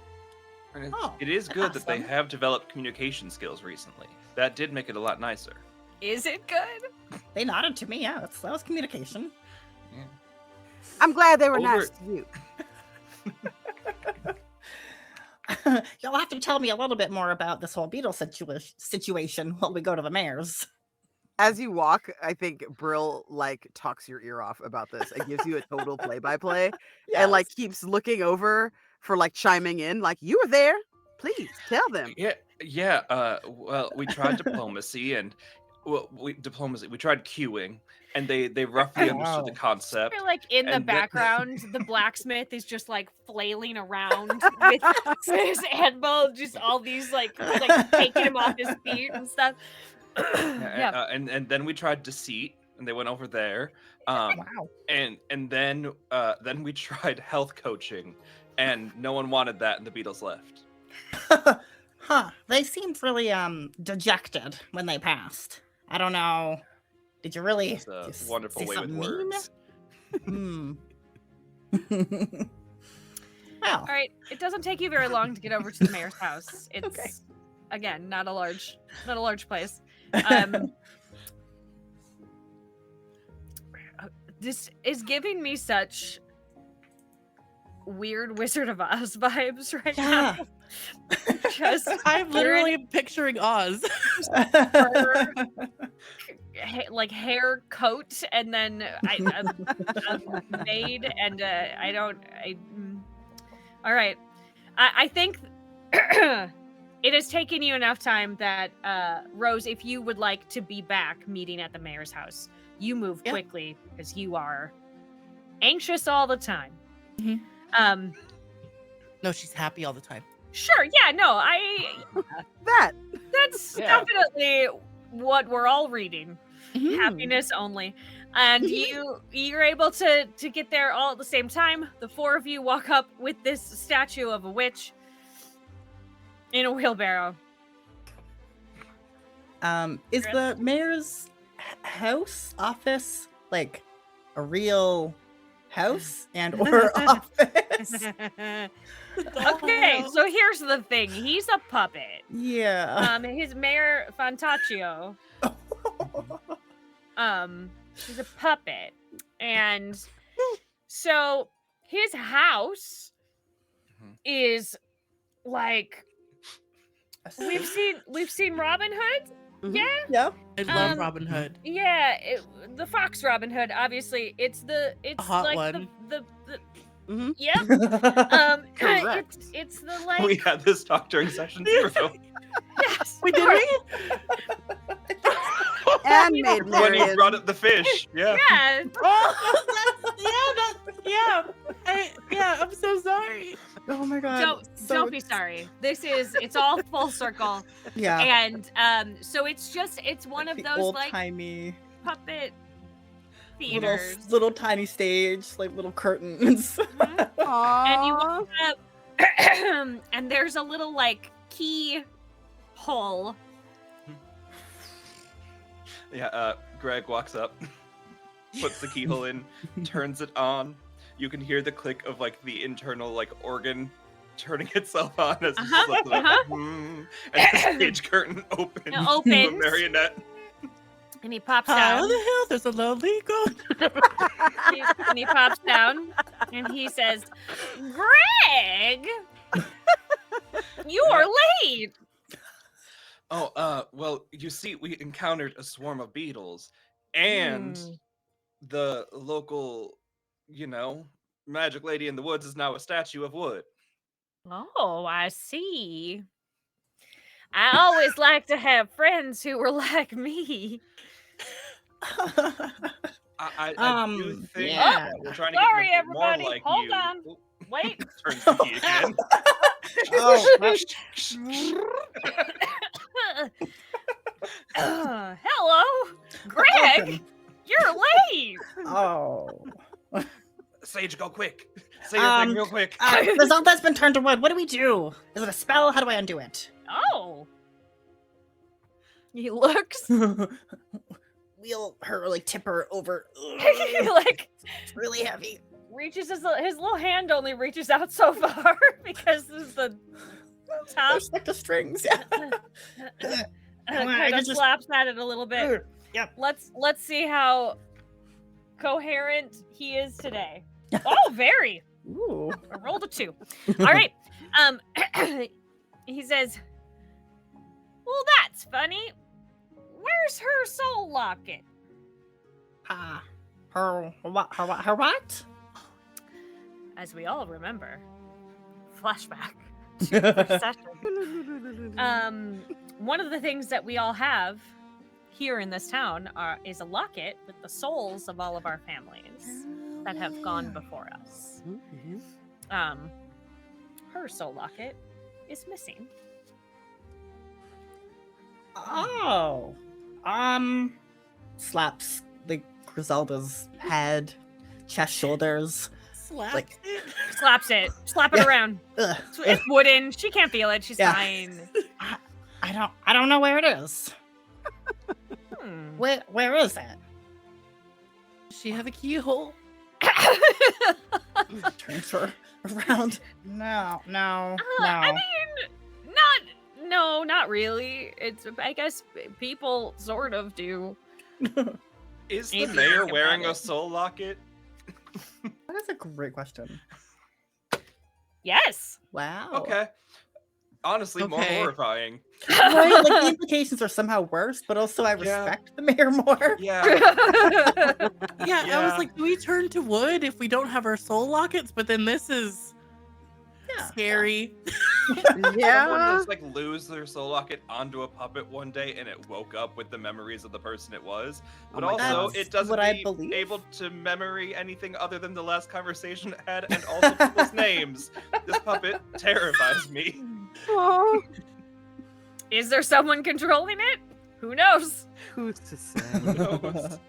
A: And
D: Oh,
A: it is good that they
D: awesome.
A: have developed communication skills recently. That did make it a lot nicer.
B: Is it good?
D: They nodded to me. Yeah, that was communication.
C: I'm glad they were
A: Over-
C: nice to you.
D: You'll have to tell me a little bit more about this whole beetle situation while we go to the mayor's.
C: As you walk, I think Brill talks your ear off about this and gives you a total play-by-play, and keeps looking over for chiming in, you were there. Please tell them.
A: Yeah. Well, we tried diplomacy and we tried queuing, and they roughly understood the
D: Wow.
A: concept.
B: I feel like in the
A: And then-
B: background, the blacksmith is just flailing around with his anvil, just all these taking him off his feet and stuff. Yeah.
A: And then we tried deceit, and they went over there.
D: Wow.
A: And then we tried health coaching, and no one wanted that, and the Beatles left.
D: Huh. They seemed really dejected when they passed. I don't know. Did you really
A: It's a
D: just
A: wonderful
D: say
A: way with
D: something mean?
A: words.
D: Well,
B: All right, it doesn't take you very long to get over to the mayor's house. It's
D: Okay.
B: again not a large place. This is giving me such weird Wizard of Oz vibes right
D: yeah.
B: now. Just
E: I'm literally picturing Oz.
B: like hair coat and then a maid and all right. I think it has taken you enough time that Rose, if you would like to be back meeting at the mayor's house, you move
E: Yeah.
B: quickly because you are anxious all the time.
E: Mhm.
B: No,
E: she's happy all the time.
B: sure, yeah, no, that's
A: Yeah.
B: definitely what we're all reading.
E: Mhm.
B: Happiness only. And you're able to get there all at the same time. The four of you walk up with this statue of a witch in a wheelbarrow.
D: Is the mayor's house office like a real house and or office?
B: Okay, so here's the thing. He's a puppet.
D: Yeah.
B: His Mayor Fantaccio, he's a puppet. And so his house
A: Mhm.
B: is like we've seen Robin Hood.
C: Mhm.
B: Yeah.
D: Yeah.
E: I love
B: Um,
E: Robin Hood.
B: Yeah, the Fox Robin Hood, obviously. It's
E: hot
B: like
E: one.
B: the
C: Mhm.
B: yep.
C: Correct.
B: It's the like
A: We had this talk during session 0.
B: yes.
E: Wait, did we?
C: And made
A: When you
C: Marion.
A: brought up the fish. Yeah.
B: Yeah.
E: Yeah, I'm so sorry.
D: Oh my god.
B: Don't be sorry. It's all full circle.
D: Yeah.
B: And so it's one of
D: The
B: those
D: old
B: like
D: timey
B: puppet
D: little
B: theaters.
D: little tiny stage, like little curtains.
B: Mhm.
C: Aww.
B: And you walk up and there's a little like key hole.
A: Yeah, Greg walks up, puts the keyhole in, turns it on. You can hear the click of like the internal like organ turning itself on as it just lets it up. And the stage curtain opens.
B: It opens.
A: To a marionette.
B: And he pops
E: High
B: down.
E: on the hill, there's a lonely goat.
B: And he pops down and he says, Greg, you are late.
A: Oh, well, you see, we encountered a swarm of beetles, and the local, magic lady in the woods is now a statue of wood.
B: Oh, I see. I always like to have friends who were like me.
A: I do think
D: yeah.
A: we're trying to
B: Sorry,
A: get more
B: everybody.
A: like
B: Hold
A: you.
B: on.
A: Oop,
B: Wait.
A: turns the key again.
B: Hello, Greg. You're late.
D: Oh.
A: Sage, go quick. Say your thing real quick.
D: The Zelda's been turned to wood. What do we do? Is it a spell? How do I undo it?
B: Oh. He looks
D: Wheel her, like, tip her over.
B: like
D: It's really heavy.
B: reaches his little hand only reaches out so far because this is the top.
D: There's like the strings. Yeah. I
B: Kind of
D: just-
B: slaps at it a little bit.
D: Yep.
B: Let's see how coherent he is today. Oh, very.
D: Ooh.
B: I rolled a 2. All right. He says, "Well, that's funny. Where's her soul locket?"
D: Her what?
B: As we all remember, flashback to the first session. One of the things that we all have here in this town is a locket with the souls of all of our families that have gone before us. Her soul locket is missing.
D: Oh. Slaps the Griselda's head, chest, shoulders.
E: Slaps
D: Like-
E: it.
B: Slaps it. Slap it
D: Yeah.
B: around.
D: Ugh.
B: It's wooden. She can't feel it. She's
D: Yeah.
B: fine.
D: I don't know where it is.
B: Hmm.
D: Where is it?
E: Does she have a keyhole?
D: Turns her around. No.
B: I mean, not really. It's, I guess people sort of do.
A: Is the
B: Maybe
A: mayor
B: think
A: wearing
B: about
A: a
B: it.
A: soul locket?
D: That is a great question.
B: Yes.
D: Wow.
A: Okay. Honestly, more
E: Okay.
A: horrifying.
D: Right, like the implications are somehow worse, but also I
A: Yeah.
D: respect the mayor more.
A: Yeah.
E: Yeah, I
A: Yeah.
E: was like, do we turn to wood if we don't have our soul lockets? But then this is
D: Yeah.
E: scary.
A: Someone
C: Yeah.
A: just like lose their soul locket onto a puppet one day and it woke up with the memories of the person it was. But
C: Oh my
A: also
C: God.
A: it
D: That's
A: doesn't
D: what I
A: be
D: believe.
A: able to memory anything other than the last conversation it had and also people's names. This puppet terrifies me.
C: Aw,
B: Is there someone controlling it? Who knows?
C: who's to say?
A: Who knows?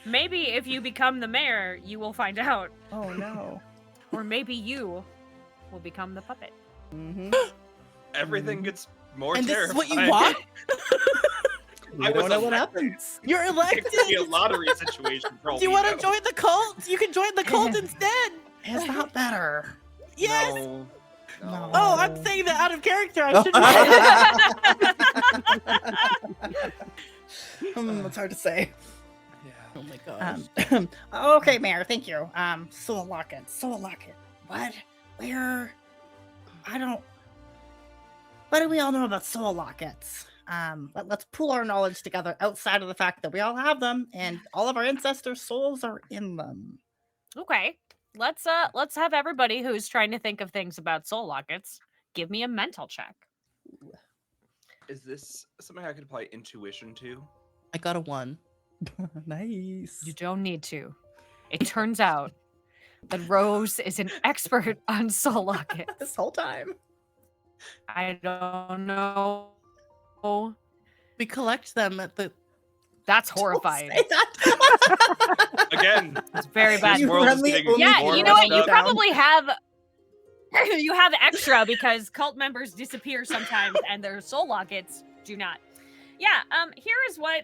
B: Maybe if you become the mayor, you will find out.
D: Oh no.
B: Or maybe you will become the puppet.
D: Mm-hmm.
A: Everything gets more
E: And this
A: terrifying.
E: is what you want?
D: We
A: I was
D: don't know what
A: elected.
D: happens.
E: You're
A: It
E: elected.
A: could be a lottery situation. For all
E: Do you
A: we
E: want
A: know.
E: to join the cult? You can join the cult instead.
D: Is that better?
E: Yes.
A: No.
D: No.
E: Oh, I'm saying that out of character. I shouldn't.
D: It's hard to say.
A: Yeah.
E: Oh my gosh.
D: Okay, Mayor, thank you. Soul locket. What? Where? What do we all know about soul lockets? Let's pool our knowledge together outside of the fact that we all have them and all of our ancestors' souls are in them.
B: Okay. Let's have everybody who's trying to think of things about soul lockets give me a mental check.
A: Is this something I could apply intuition to?
E: I got a 1.
D: Nice.
B: You don't need to. It turns out that Rose is an expert on soul lockets.
D: This whole time.
B: I don't know.
E: We collect them at the.
B: That's
D: Don't
B: horrifying.
D: say that.
A: Again,
B: It's very bad.
A: this world is
D: Run the
A: getting
D: only
B: Yeah,
A: more
B: you know what?
A: messed
B: You
A: up.
B: probably have you have extra because cult members disappear sometimes and their soul lockets do not. Yeah, here is what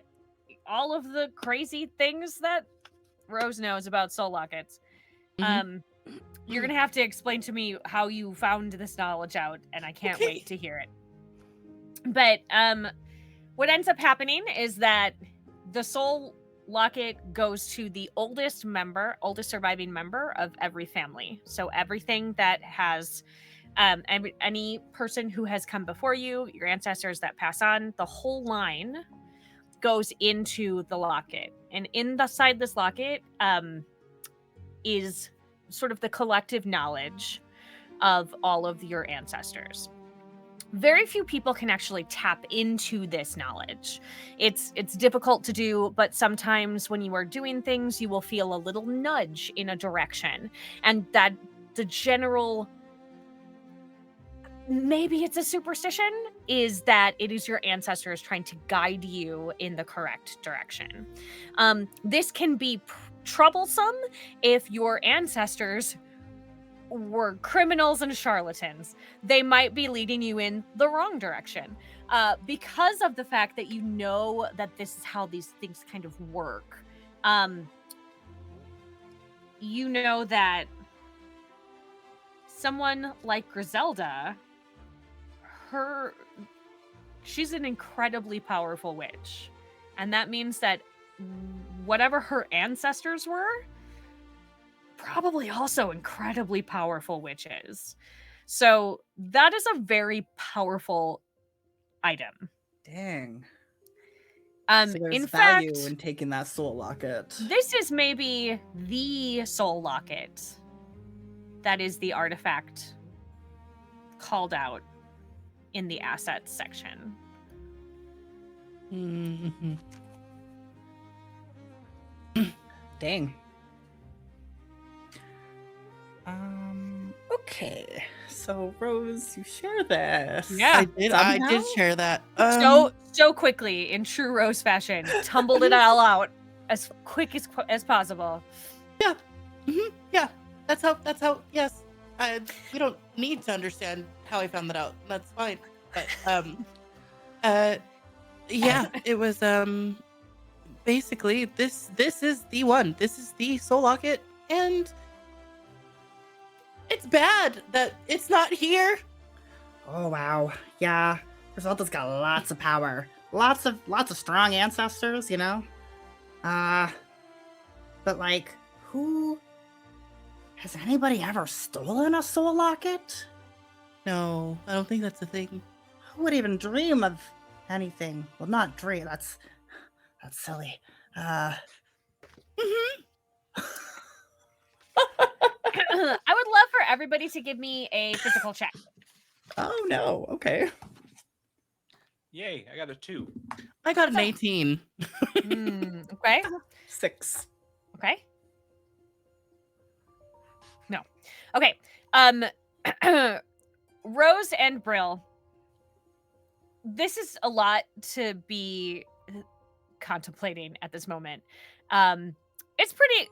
B: all of the crazy things that Rose knows about soul lockets.
E: Mhm.
B: You're gonna have to explain to me how you found this knowledge out, and I can't
E: Okay.
B: wait to hear it. But what ends up happening is that the soul locket goes to the oldest surviving member of every family. So everything that has any person who has come before you, your ancestors that pass on, the whole line goes into the locket. And inside this locket is sort of the collective knowledge of all of your ancestors. Very few people can actually tap into this knowledge. It's difficult to do, but sometimes when you are doing things, you will feel a little nudge in a direction. And that the general, maybe it's a superstition, is that it is your ancestors trying to guide you in the correct direction. This can be troublesome if your ancestors were criminals and charlatans. They might be leading you in the wrong direction because of the fact that you know that this is how these things kind of work. You know that someone like Griselda, she's an incredibly powerful witch, and that means that whatever her ancestors were, probably also incredibly powerful witches. So that is a very powerful item.
D: Dang. So there's
B: In
D: value
B: fact,
D: in taking that soul locket.
B: this is maybe the soul locket that is the artifact called out in the assets section.
E: Mhm.
D: Dang. Okay. So Rose, you share this.
B: Yeah.
E: I did
D: Somehow?
E: share that.
B: So quickly, in true Rose fashion, tumbled it all out as quick as possible.
E: Yeah, that's how. Yes, we don't need to understand how I found that out. That's fine. But yeah, it was basically this is the one. This is the soul locket, and it's bad that it's not here.
D: Oh wow, yeah. Griselda's got lots of power, lots of strong ancestors, you know. But like, who has anybody ever stolen a soul locket?
E: No, I don't think that's a thing.
D: Who would even dream of anything? Well, not dream. That's silly.
B: I would love for everybody to give me a physical check.
D: Oh no. Okay.
A: Yay, I got a 2.
E: I got an 18.
B: Okay.
D: 6.
B: Okay. No. Okay. Rose and Brill. This is a lot to be contemplating at this moment. It's pretty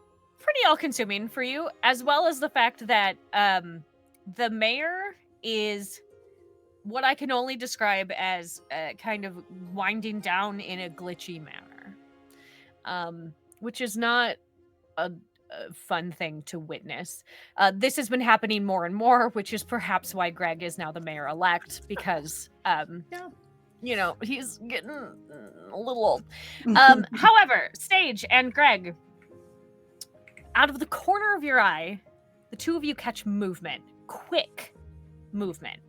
B: all-consuming for you, as well as the fact that the mayor is what I can only describe as kind of winding down in a glitchy manner, which is not a fun thing to witness. This has been happening more and more, which is perhaps why Greg is now the mayor-elect, because you know, he's getting a little old. However, Sage and Greg, out of the corner of your eye, the two of you catch movement, quick movement.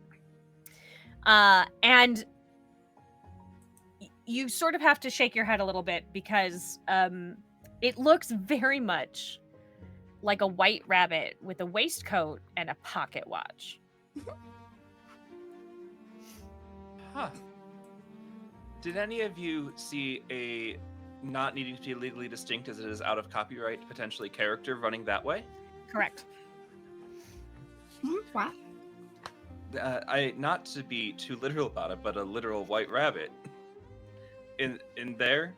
B: And you sort of have to shake your head a little bit because it looks very much like a white rabbit with a waistcoat and a pocket watch.
A: Huh. Did any of you see a not needing to be legally distinct as it is out of copyright, potentially character running that way?
B: Correct.
D: What?
A: I not to be too literal about it, but a literal white rabbit in there,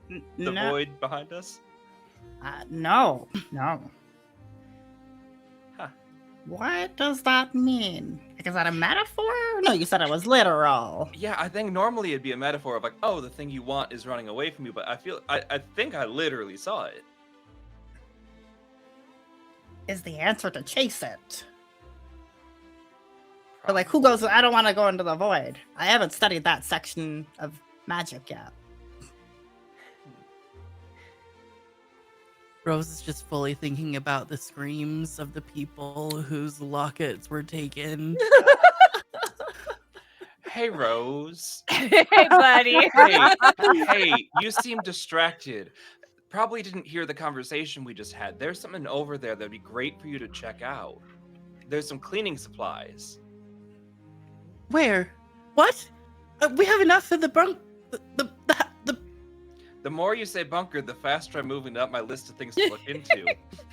A: the
D: No.
A: void behind us.
D: No.
A: Huh.
D: What does that mean? Like, is that a metaphor? No, you said it was literal.
A: Yeah, I think normally it'd be a metaphor of like, oh, the thing you want is running away from you, but I think I literally saw it.
D: Is the answer to chase it? But like, who goes? I don't want to go into the void. I haven't studied that section of magic yet.
E: Rose is just fully thinking about the screams of the people whose lockets were taken.
A: Hey, Rose.
B: Hey, buddy.
A: Hey, you seem distracted. Probably didn't hear the conversation we just had. There's something over there that'd be great for you to check out. There's some cleaning supplies.
E: Where? What? We have enough for the bunk.
A: The more you say bunker, the faster I'm moving up my list of things to look into.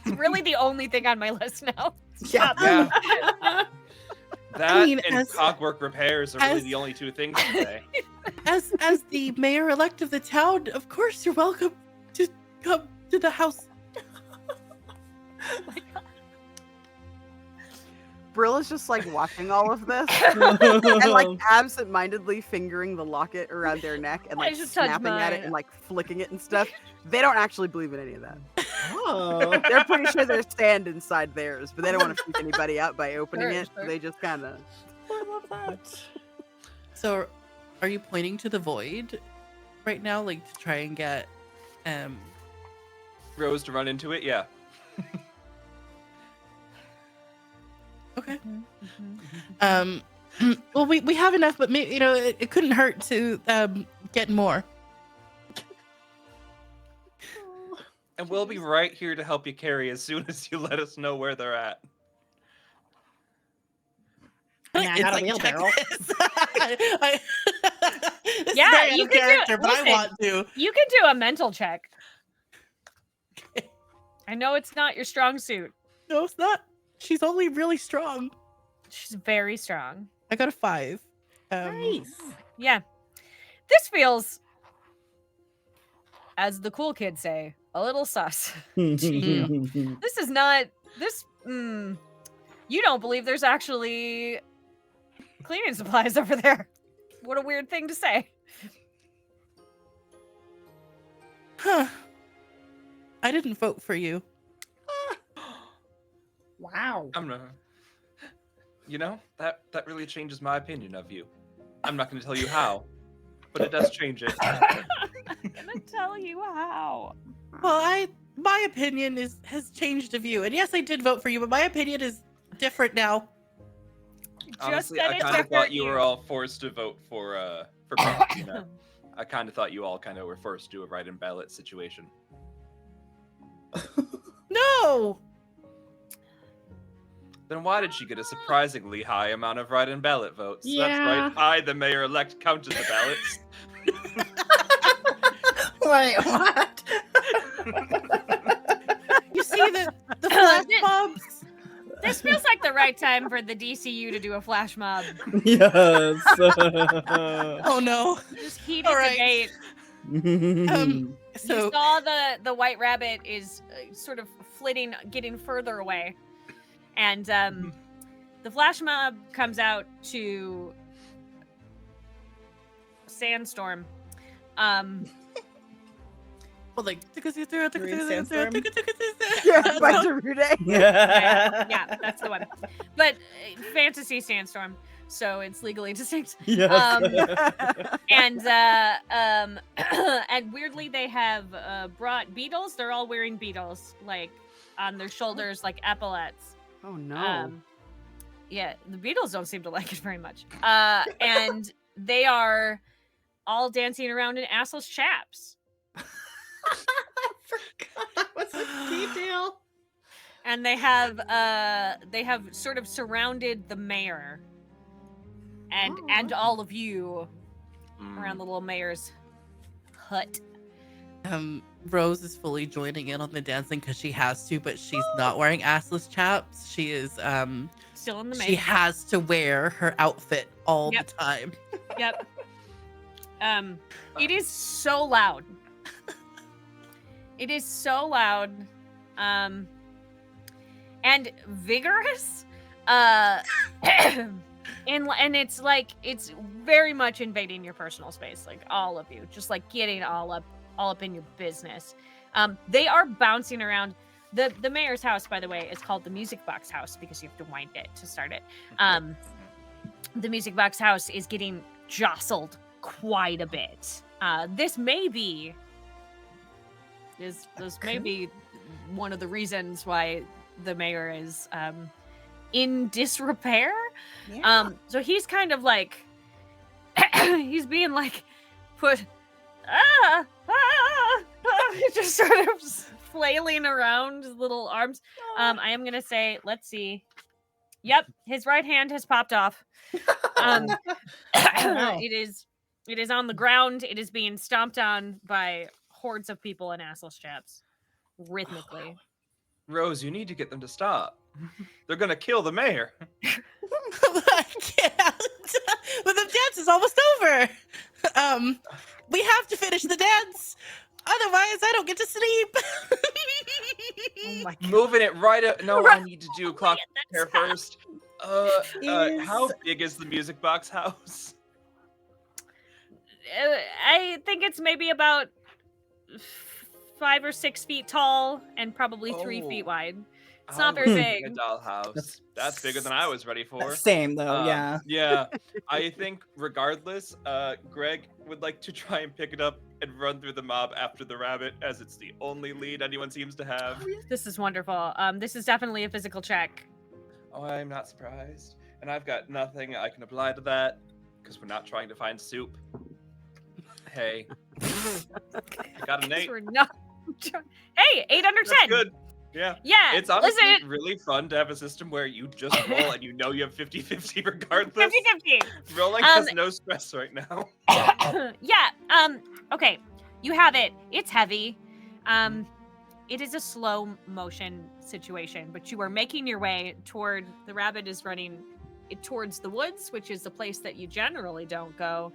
B: It's really the only thing on my list now.
D: Yeah.
A: Yeah. That
E: mean,
A: and
E: as-
A: cogwork repairs are really
E: as-
A: the only 2 things today.
E: As the mayor-elect of the town, of course you're welcome to come to the house.
C: Brill is just like watching all of this and like absent-mindedly fingering the locket around their neck and
B: I
C: like
B: should touch
C: snapping at it
B: mine.
C: and like flicking it and stuff. They don't actually believe in any of that.
D: Oh.
C: They're pretty sure there's sand inside theirs, but they don't want to freak anybody out by opening
B: Sure,
C: it.
B: sure.
C: So they just kind of.
D: I love that.
E: So, are you pointing to the void right now, like to try and get
A: Rose to run into it, yeah.
E: Okay.
B: Mm-hmm.
E: Well, we have enough, but maybe, you know, it couldn't hurt to get more.
A: And we'll be right here to help you carry as soon as you let us know where they're at.
D: I mean, I got a wheelbarrow.
E: check this. This
B: Yeah,
E: is very
B: you
E: out of
B: can do it.
E: character, but
B: Listen.
E: I want to.
B: You can do a mental check. I know it's not your strong suit.
E: No, it's not. She's only really strong.
B: She's very strong.
E: I got a 5.
D: Nice.
B: Yeah. This feels as the cool kids say, a little sus. This is not this. You don't believe there's actually cleaning supplies over there? What a weird thing to say.
E: Huh. I didn't vote for you.
D: Wow.
A: I'm gonna. You know, that really changes my opinion of you. I'm not gonna tell you how, but it does change it.
B: I'm gonna tell you how.
E: Well, my opinion has changed of you. And yes, I did vote for you, but my opinion is different now.
A: Honestly,
B: said
A: I
B: it
A: kind
B: to
A: of thought
B: hurt
A: you were
B: you.
A: all forced to vote for Christina. I kind of thought you all kind of were forced to do a write-in ballot situation.
E: No.
A: Then why did she get a surprisingly high amount of write-in ballot votes? That's
D: Yeah.
A: right, I, the mayor-elect, counted the ballots.
D: Wait, what?
E: You see the flash
B: This-
E: mobs?
B: This feels like the right time for the DCU to do a flash mob.
D: Yes.
E: Oh no.
B: Just heated
E: All right.
B: debate.
E: Um, So
B: You saw the white rabbit is sort of flitting, getting further away, and the flash mob comes out to Sandstorm.
E: well, like
D: Sandstorm?
C: Yeah, by Darude.
B: Yeah, that's the one. But fantasy Sandstorm, so it's legally distinct.
D: Yes.
B: And and weirdly they have brought beetles. They're all wearing beetles, like on their shoulders, like epaulets.
C: Oh no.
B: Yeah, the beetles don't seem to like it very much. And they are all dancing around in assless chaps.
D: I forgot that was a detail.
B: And they have sort of surrounded the mayor and all of you around the little mayor's hut.
E: Rose is fully joining in on the dancing because she has to, but she's not wearing assless chaps. She is
B: Still in the
E: she
B: mayor.
E: has to wear her outfit all
B: Yep.
E: the time.
B: Yep. It is so loud. It is so loud. And vigorous. And it's like it's very much invading your personal space, like all of you, just like getting all up in your business. They are bouncing around. The mayor's house, by the way, is called the Music Box House because you have to wind it to start it. The Music Box House is getting jostled quite a bit. This may be one of the reasons why the mayor is in disrepair.
D: Yeah.
B: So he's kind of like he's being like put just sort of flailing around his little arms. I am gonna say, let's see. Yep, his right hand has popped off.
D: no.
B: It is on the ground. It is being stomped on by hordes of people in assless chaps, rhythmically.
A: Rose, you need to get them to stop. They're gonna kill the mayor.
E: I can't. But the dance is almost over. We have to finish the dance. Otherwise, I don't get to sleep.
C: Oh my god.
A: Moving it right up. No, I need to do clock
B: That's
A: hair first. How big is the Music Box House?
B: I think it's maybe about 5 or 6 feet tall and probably 3 feet
A: Oh.
B: wide. It's
A: I
B: not very
A: was
B: big.
A: thinking a dollhouse. That's bigger than I was ready for.
D: Same though, yeah.
A: Yeah. I think regardless, Greg would like to try and pick it up and run through the mob after the rabbit, as it's the only lead anyone seems to have.
B: This is wonderful. This is definitely a physical check.
A: Oh, I'm not surprised. And I've got nothing I can apply to that, because we're not trying to find soup. Hey. I got an 8.
B: We're not. Hey, 8 under 10.
A: That's good. Yeah.
B: Yeah.
A: It's honestly
B: listen,
A: really fun to have a system where you just roll and you know you have 50-50 regardless.
B: 50-50.
A: Rolling has no stress right now.
B: Yeah. Okay. You have it. It's heavy. It is a slow motion situation, but you are making your way toward the rabbit is running towards the woods, which is a place that you generally don't go.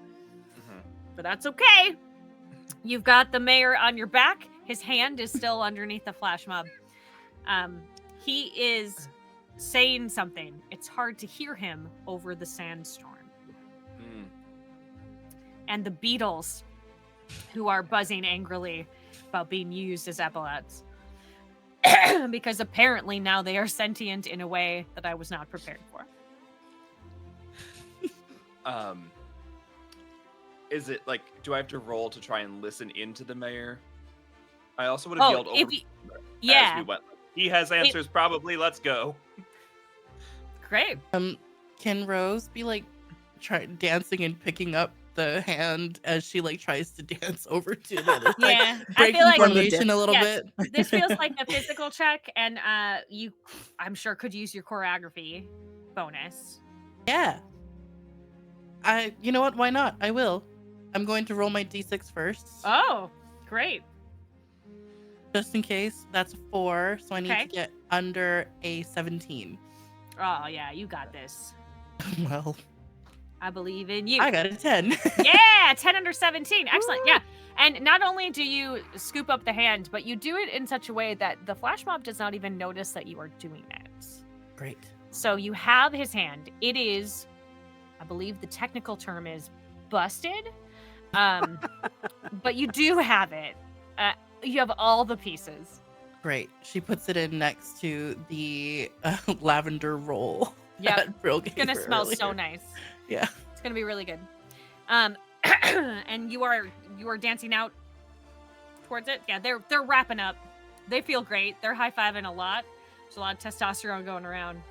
B: But that's okay. You've got the mayor on your back. His hand is still underneath the flash mob. He is saying something. It's hard to hear him over the sandstorm.
A: Mm.
B: And the beetles, who are buzzing angrily about being used as epaulets. Because apparently now they are sentient in a way that I was not prepared for.
A: Is it like, do I have to roll to try and listen into the mayor? I also would have yelled over as
B: yeah.
A: we went. He has answers, probably. Let's go.
B: Great.
E: Can Rose be like dancing and picking up the hand as she like tries to dance over to the other,
B: Yeah,
E: like,
B: I
E: breaking
B: feel like
E: formation a little
B: yes,
E: bit?
B: this feels like a physical check, and you, I'm sure, could use your choreography bonus.
E: Yeah. You know what? Why not? I will. I'm going to roll my d6 first.
B: Oh, great.
E: Just in case. That's a 4, so I need
B: Okay.
E: to get under a 17.
B: Oh yeah, you got this.
E: Well,
B: I believe in you.
E: I got a 10.
B: Yeah, 10 under 17. Excellent. Yeah. And not only do you scoop up the hand, but you do it in such a way that the flash mob does not even notice that you are doing it.
E: Great.
B: So you have his hand. It is, I believe the technical term is busted. But you do have it. You have all the pieces.
E: Great. She puts it in next to the lavender roll.
B: Yep.
E: that Brill
B: It's
E: gave
B: gonna
E: her
B: smell so
E: earlier.
B: nice.
E: Yeah.
B: It's gonna be really good. And you are dancing out towards it. Yeah, they're wrapping up. They feel great. They're high-fiving a lot. There's a lot of testosterone going around.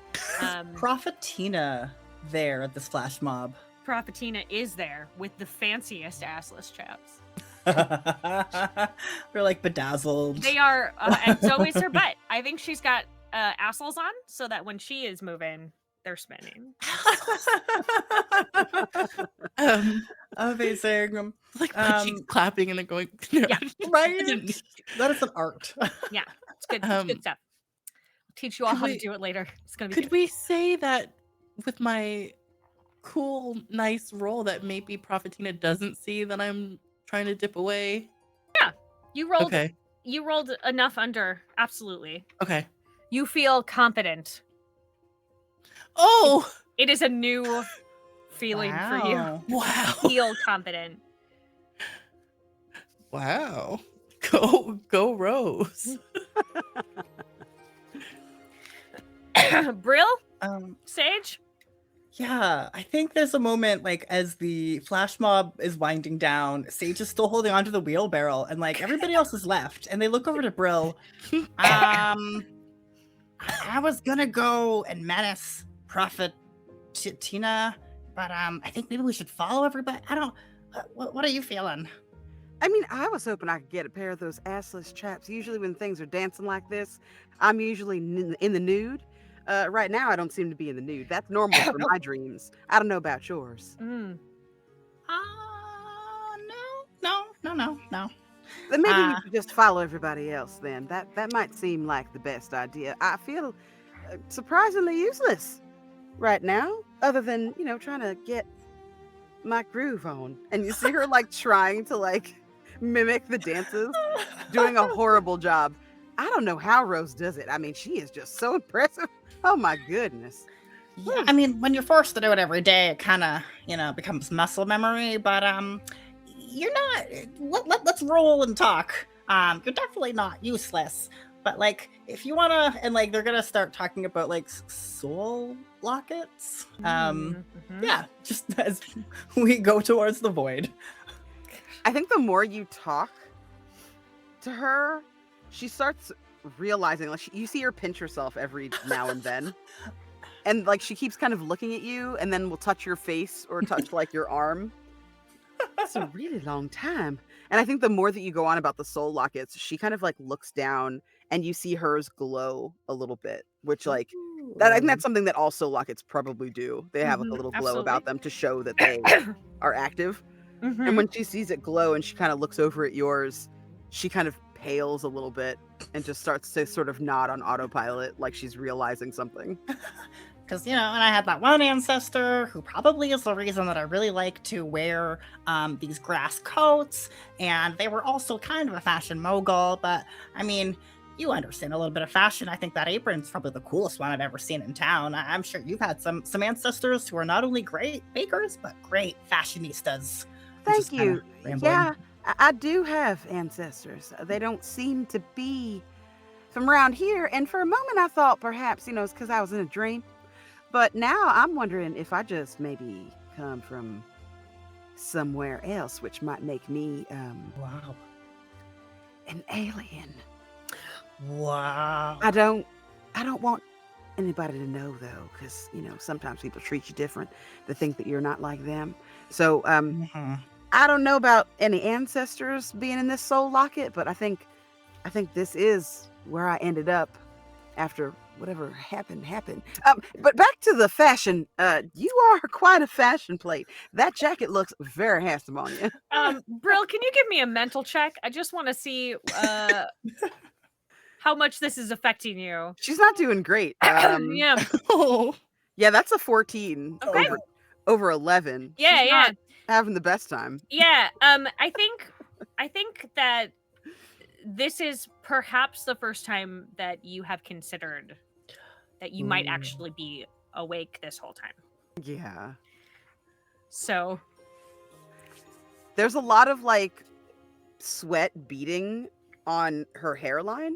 D: Prophetina there at this flash mob.
B: Prophetina is there with the fanciest assless chaps.
D: They're like bedazzled.
B: They are, and so is her butt. I think she's got assholes on so that when she is moving, they're spinning.
D: Amazing.
E: Like my cheeks clapping and then going. No,
B: Yeah.
D: Right?
E: I didn't-
D: That is an art.
B: Yeah, it's good. It's good stuff. I'll teach you all
E: Could
B: how to
E: we-
B: do it later. It's gonna be
E: Could
B: good.
E: we say that with my cool, nice roll that maybe Prophetina doesn't see that I'm trying to dip away?
B: You rolled.
E: Okay.
B: You rolled enough under. Absolutely.
E: Okay.
B: You feel confident.
E: Oh!
B: It is a new feeling for you.
D: Wow.
E: Wow.
B: Feel confident.
E: Wow. Go Rose.
B: Brill, Sage.
D: Yeah, I think there's a moment like as the flash mob is winding down, Sage is still holding onto the wheelbarrow, and like everybody else is left, and they look over to Brill. I was gonna go and menace Prophet Tina, but I think maybe we should follow everybody. I don't. What are you feeling?
C: I mean, I was hoping I could get a pair of those assless chaps. Usually when things are dancing like this, I'm usually in the nude. Right now, I don't seem to be in the nude. That's normal for my dreams. I don't know about yours.
B: Mm.
D: No.
C: Then maybe we should just follow everybody else then. That might seem like the best idea. I feel surprisingly useless right now, other than, trying to get my groove on. And you see her like trying to like mimic the dances, doing a horrible job. I don't know how Rose does it. I mean, she is just so impressive. Oh my goodness.
D: Yeah, I mean, when you're forced to do it every day, it kind of, becomes muscle memory. But you're not. Let's roll and talk. You're definitely not useless. But like, if you wanna, and like, they're gonna start talking about like soul lockets. Yeah, just as we go towards the void.
C: I think the more you talk to her, she starts realizing, like, you see her pinch herself every now and then. And like she keeps kind of looking at you and then will touch your face or touch like your arm. That's a really long time. And I think the more that you go on about the soul lockets, she kind of like looks down and you see hers glow a little bit, which like I think that's something that all soul lockets probably do. They have like a little glow about them to show that they are active. And when she sees it glow and she kind of looks over at yours, she kind of pales a little bit and just starts to sort of nod on autopilot like she's realizing something.
D: Because, and I had that one ancestor who probably is the reason that I really like to wear these grass coats. And they were also kind of a fashion mogul. But, I mean, you understand a little bit of fashion. I think that apron's probably the coolest one I've ever seen in town. I'm sure you've had some ancestors who are not only great bakers, but great fashionistas.
C: Thank you. Yeah, I do have ancestors. They don't seem to be from around here. And for a moment, I thought perhaps, it's because I was in a dream. But now I'm wondering if I just maybe come from somewhere else, which might make me
D: Wow.
C: an alien.
D: Wow.
C: I don't want anybody to know though, because sometimes people treat you different. They think that you're not like them. So
D: Mhm.
C: I don't know about any ancestors being in this soul locket, but I think this is where I ended up after whatever happened. But back to the fashion. You are quite a fashion plate. That jacket looks very handsome on you.
B: Brill, can you give me a mental check? I just want to see how much this is affecting you.
C: She's not doing great.
B: Yeah.
E: Oh,
C: Yeah, that's a 14
B: Okay.
C: over 11.
B: Yeah,
C: She's
B: yeah.
C: not having the best time.
B: Yeah. I think that this is perhaps the first time that you have considered that you might
D: Ooh.
B: actually be awake this whole time.
C: Yeah.
B: So,
C: There's a lot of like sweat beading on her hairline.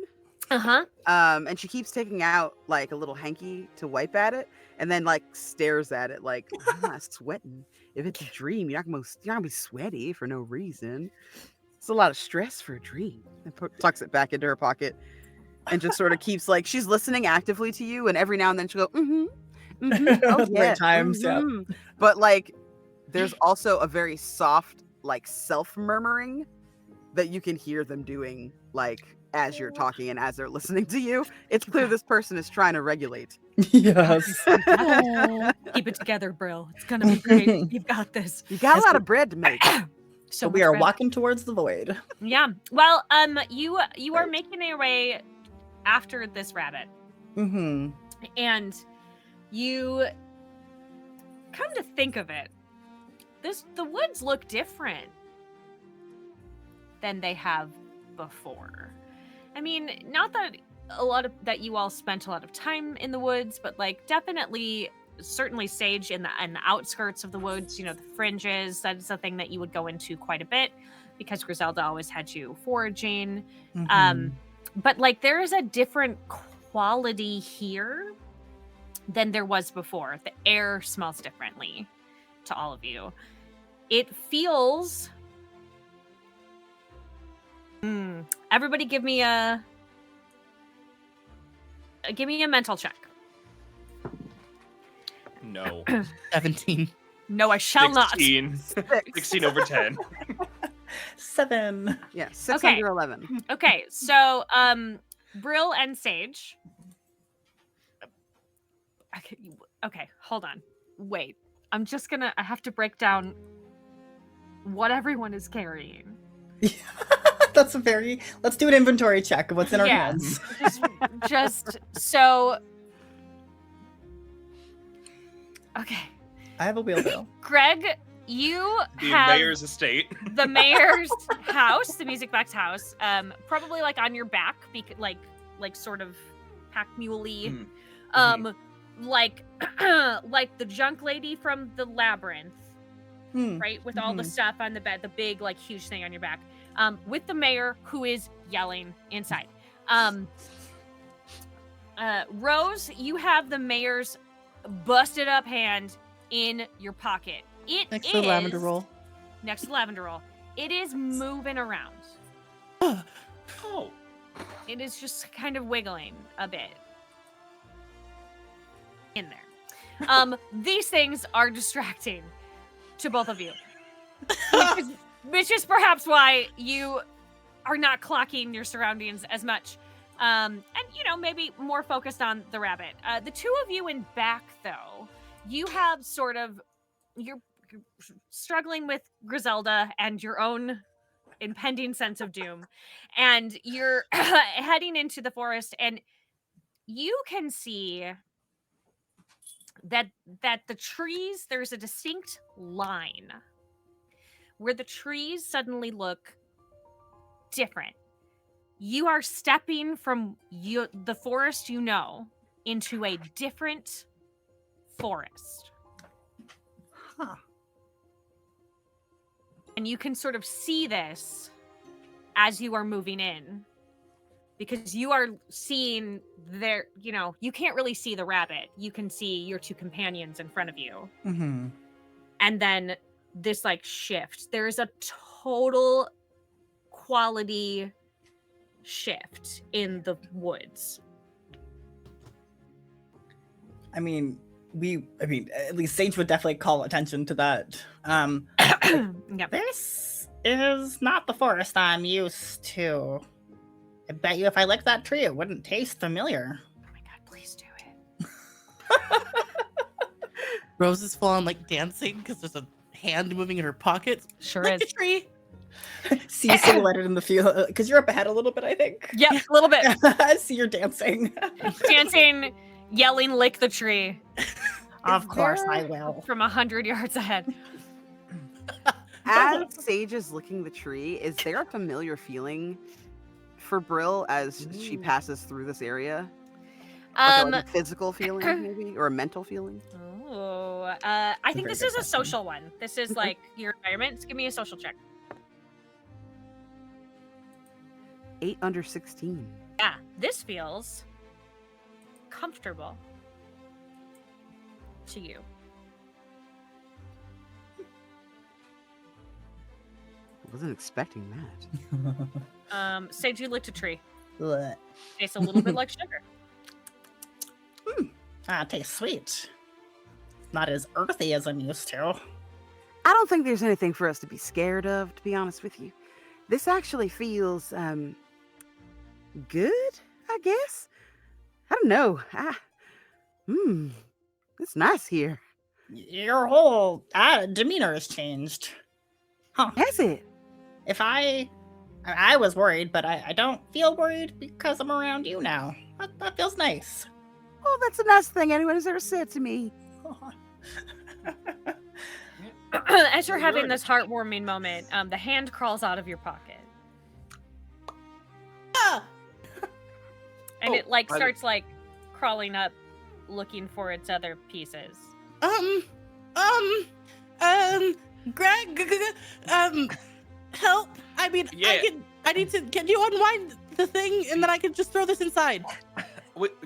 B: uh-huh.
C: And she keeps taking out like a little hanky to wipe at it, and then like stares at it like, I'm not sweating. If it's a dream, you're not gonna be sweaty for no reason. It's a lot of stress for a dream. And tucks it back into her pocket, and just sort of keeps like she's listening actively to you, and every now and then she'll go, oh
D: The
C: yeah,
D: right times, yep.
C: But like, there's also a very soft like self murmuring that you can hear them doing like as you're talking and as they're listening to you. It's clear this person is trying to regulate.
D: Yes.
E: oh.
B: Keep it together, Brill. It's gonna be great. You've got this.
C: You got
D: Yes,
C: a lot
D: but-
C: of bread to make.
B: So
D: But we
B: much
D: are
B: bread.
D: walking towards the void.
B: Yeah. Well, you are
D: Right.
B: making your way after this rabbit,
D: Mm-hmm.
B: and you come to think of it, the woods look different than they have before. I mean, not that that you all spent a lot of time in the woods, but like definitely certainly Sage in the outskirts of the woods, the fringes, that's a thing that you would go into quite a bit because Griselda always had you foraging.
D: Mm-hmm.
B: But like there is a different quality here than there was before. The air smells differently to all of you. It feels everybody give me a mental check.
A: No.
E: 17.
B: No, I shall not.
A: 16. 16 over 10.
D: 7.
C: Yeah, 6
B: Okay.
C: under 11.
B: Okay, so Brill and Sage. Okay, hold on. Wait. I have to break down what everyone is carrying.
D: Let's do an inventory check of what's in our
B: Yeah.
D: hands.
B: Just so okay.
D: I have a wheelbarrow.
B: Greg, you
A: The
B: have
A: mayor's estate.
B: the mayor's house, the music box house, probably like on your back, like sort of pack muley, like like the junk lady from the labyrinth, right? With all the stuff on the bed, the big like huge thing on your back, with the mayor who is yelling inside. Rose, you have the mayor's busted up hand in your pocket. It
E: Next to the lavender roll.
B: Next to the lavender roll. It is moving around.
A: Oh.
B: It is just kind of wiggling a bit in there. These things are distracting to both of you, which is perhaps why you are not clocking your surroundings as much, and maybe more focused on the rabbit. The two of you in back, though, you have you're struggling with Griselda and your own impending sense of doom, and you're heading into the forest, and you can see that the trees, there's a distinct line where the trees suddenly look different. You are stepping from the forest into a different forest.
D: Huh.
B: And you can sort of see this as you are moving in. Because you are seeing you can't really see the rabbit. You can see your two companions in front of you.
D: Mm-hmm.
B: And then this like shift. There's a total quality shift in the woods.
D: I mean, at least Sage would definitely call attention to that.
B: Yep.
D: This is not the forest I'm used to. I bet you if I licked that tree, it wouldn't taste familiar.
B: Oh my god, please do it.
E: Rose is full on like dancing because there's a hand moving in her pocket.
B: Sure
E: Lick
B: is.
E: the tree.
D: See you silhouetted in the field because you're up ahead a little bit, I think.
B: Yep, a little bit.
D: I see you're dancing.
B: Dancing, yelling, lick the tree.
D: Of course
C: there-
D: I will.
B: From 100 yards ahead.
C: As Sage is licking the tree, is there a familiar feeling for Brill as she
D: Ooh.
C: passes through this area? Like
B: Um,
C: a physical feeling, maybe, or a mental feeling?
B: I
D: a
B: think
D: very
B: this
D: good
B: is a
D: question.
B: social one. This is
C: Okay.
B: like your environment. Give me a social check.
C: 8 under 16.
B: Yeah, this feels comfortable to you.
C: I wasn't expecting that.
B: Sage, you licked a tree.
D: Blech.
B: Tastes a little bit like sugar.
D: It tastes sweet. Not as earthy as I'm used to.
C: I don't think there's anything for us to be scared of, to be honest with you. This actually feels, good, I guess? I don't know. It's nice here.
D: Your whole demeanor has changed. Huh.
C: Has it?
D: If I was worried, but I don't feel worried because I'm around you now. That feels nice.
C: Oh, that's the nicest thing anyone has ever said to me.
B: As you're having
A: Good.
B: this heartwarming moment, the hand crawls out of your pocket.
E: Ah!
B: And
A: Oh,
B: it like
A: I-
B: starts like crawling up looking for its other pieces.
E: Greg, help. I mean,
A: Yeah.
E: can you unwind the thing and then I can just throw this inside?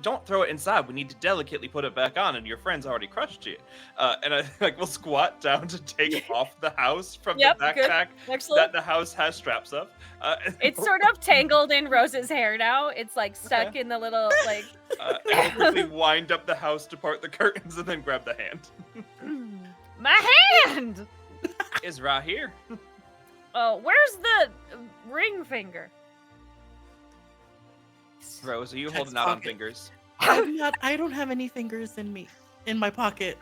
A: Don't throw it inside. We need to delicately put it back on, and your friend's already crushed you. And I like will squat down to take off the house from
B: Yep,
A: the
B: good.
A: backpack
B: Excellent.
A: that the house has straps of.
B: It's sort of tangled in Rose's hair now. It's like stuck in the little like.
A: and we'll quickly wind up the house to part the curtains and then grab the hand.
B: My hand.
A: Is right here.
B: Oh, where's the ring finger?
A: Rose, are you
E: Check's
A: holding out on
E: pocket.
A: fingers?
E: I don't have any fingers in my pocket.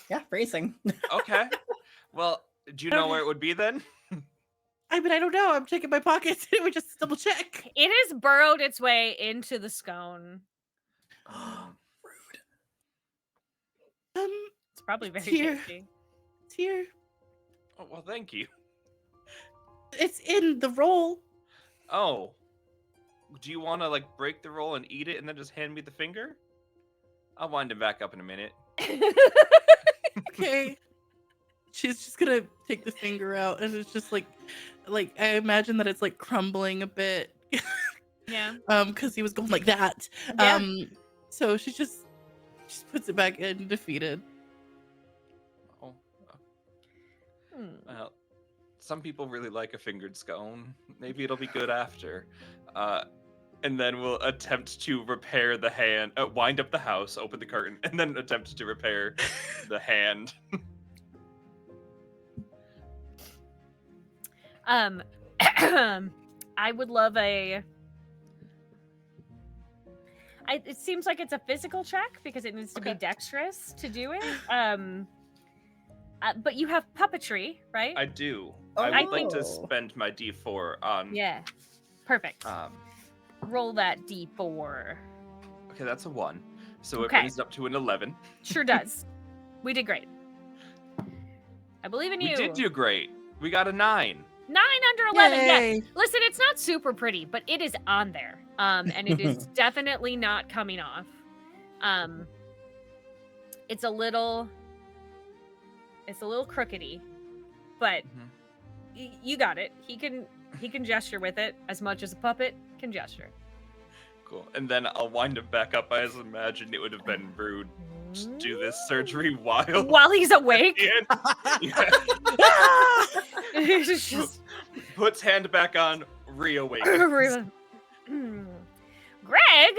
D: Yeah, bracing.
A: Okay. Well, do you know where it would be then?
E: I mean, I don't know. I'm checking my pockets. We just double check.
B: It has burrowed its way into the scone. It's probably very
E: Here.
B: tasty.
E: It's here.
A: Oh, well, thank you.
E: It's in the roll.
A: Oh. Do you want to like break the roll and eat it and then just hand me the finger? I'll wind it back up in a minute.
E: Okay. She's just gonna take the finger out, and it's just like I imagine that it's like crumbling a bit.
B: Yeah.
E: Because he was going like that.
B: Yeah.
E: So she just puts it back in, defeated.
A: Oh.
B: Hmm.
A: Well, some people really like a fingered scone. Maybe it'll be good after. And then we'll attempt to repair the hand, wind up the house, open the curtain, and then attempt to repair the hand.
B: I would love a. It seems like it's a physical check because it needs to be
A: Okay.
B: dexterous to do it. But you have puppetry, right?
A: I do.
D: Oh.
A: I would like to
D: Oh.
A: spend my D4 on.
B: Yeah. Perfect.
A: Um,
B: Roll that d4.
A: Okay, that's a 1. So it
B: Okay.
A: brings it up to an 11.
B: Sure does. We did great. I believe in
A: We
B: you.
A: did do great. We got a 9.
B: 9 under 11. Yeah.
E: Yay.
B: Listen, it's not super pretty, but it is on there. And it is definitely not coming off. It's a little crookedy, but you got it. He can gesture with it as much as a puppet can gesture.
A: Cool. And then I'll wind it back up. I just imagined it would have been rude to do this surgery
B: While he's awake.
A: Yeah.
B: It's just
A: Puts hand back on, reawakens.
B: Greg,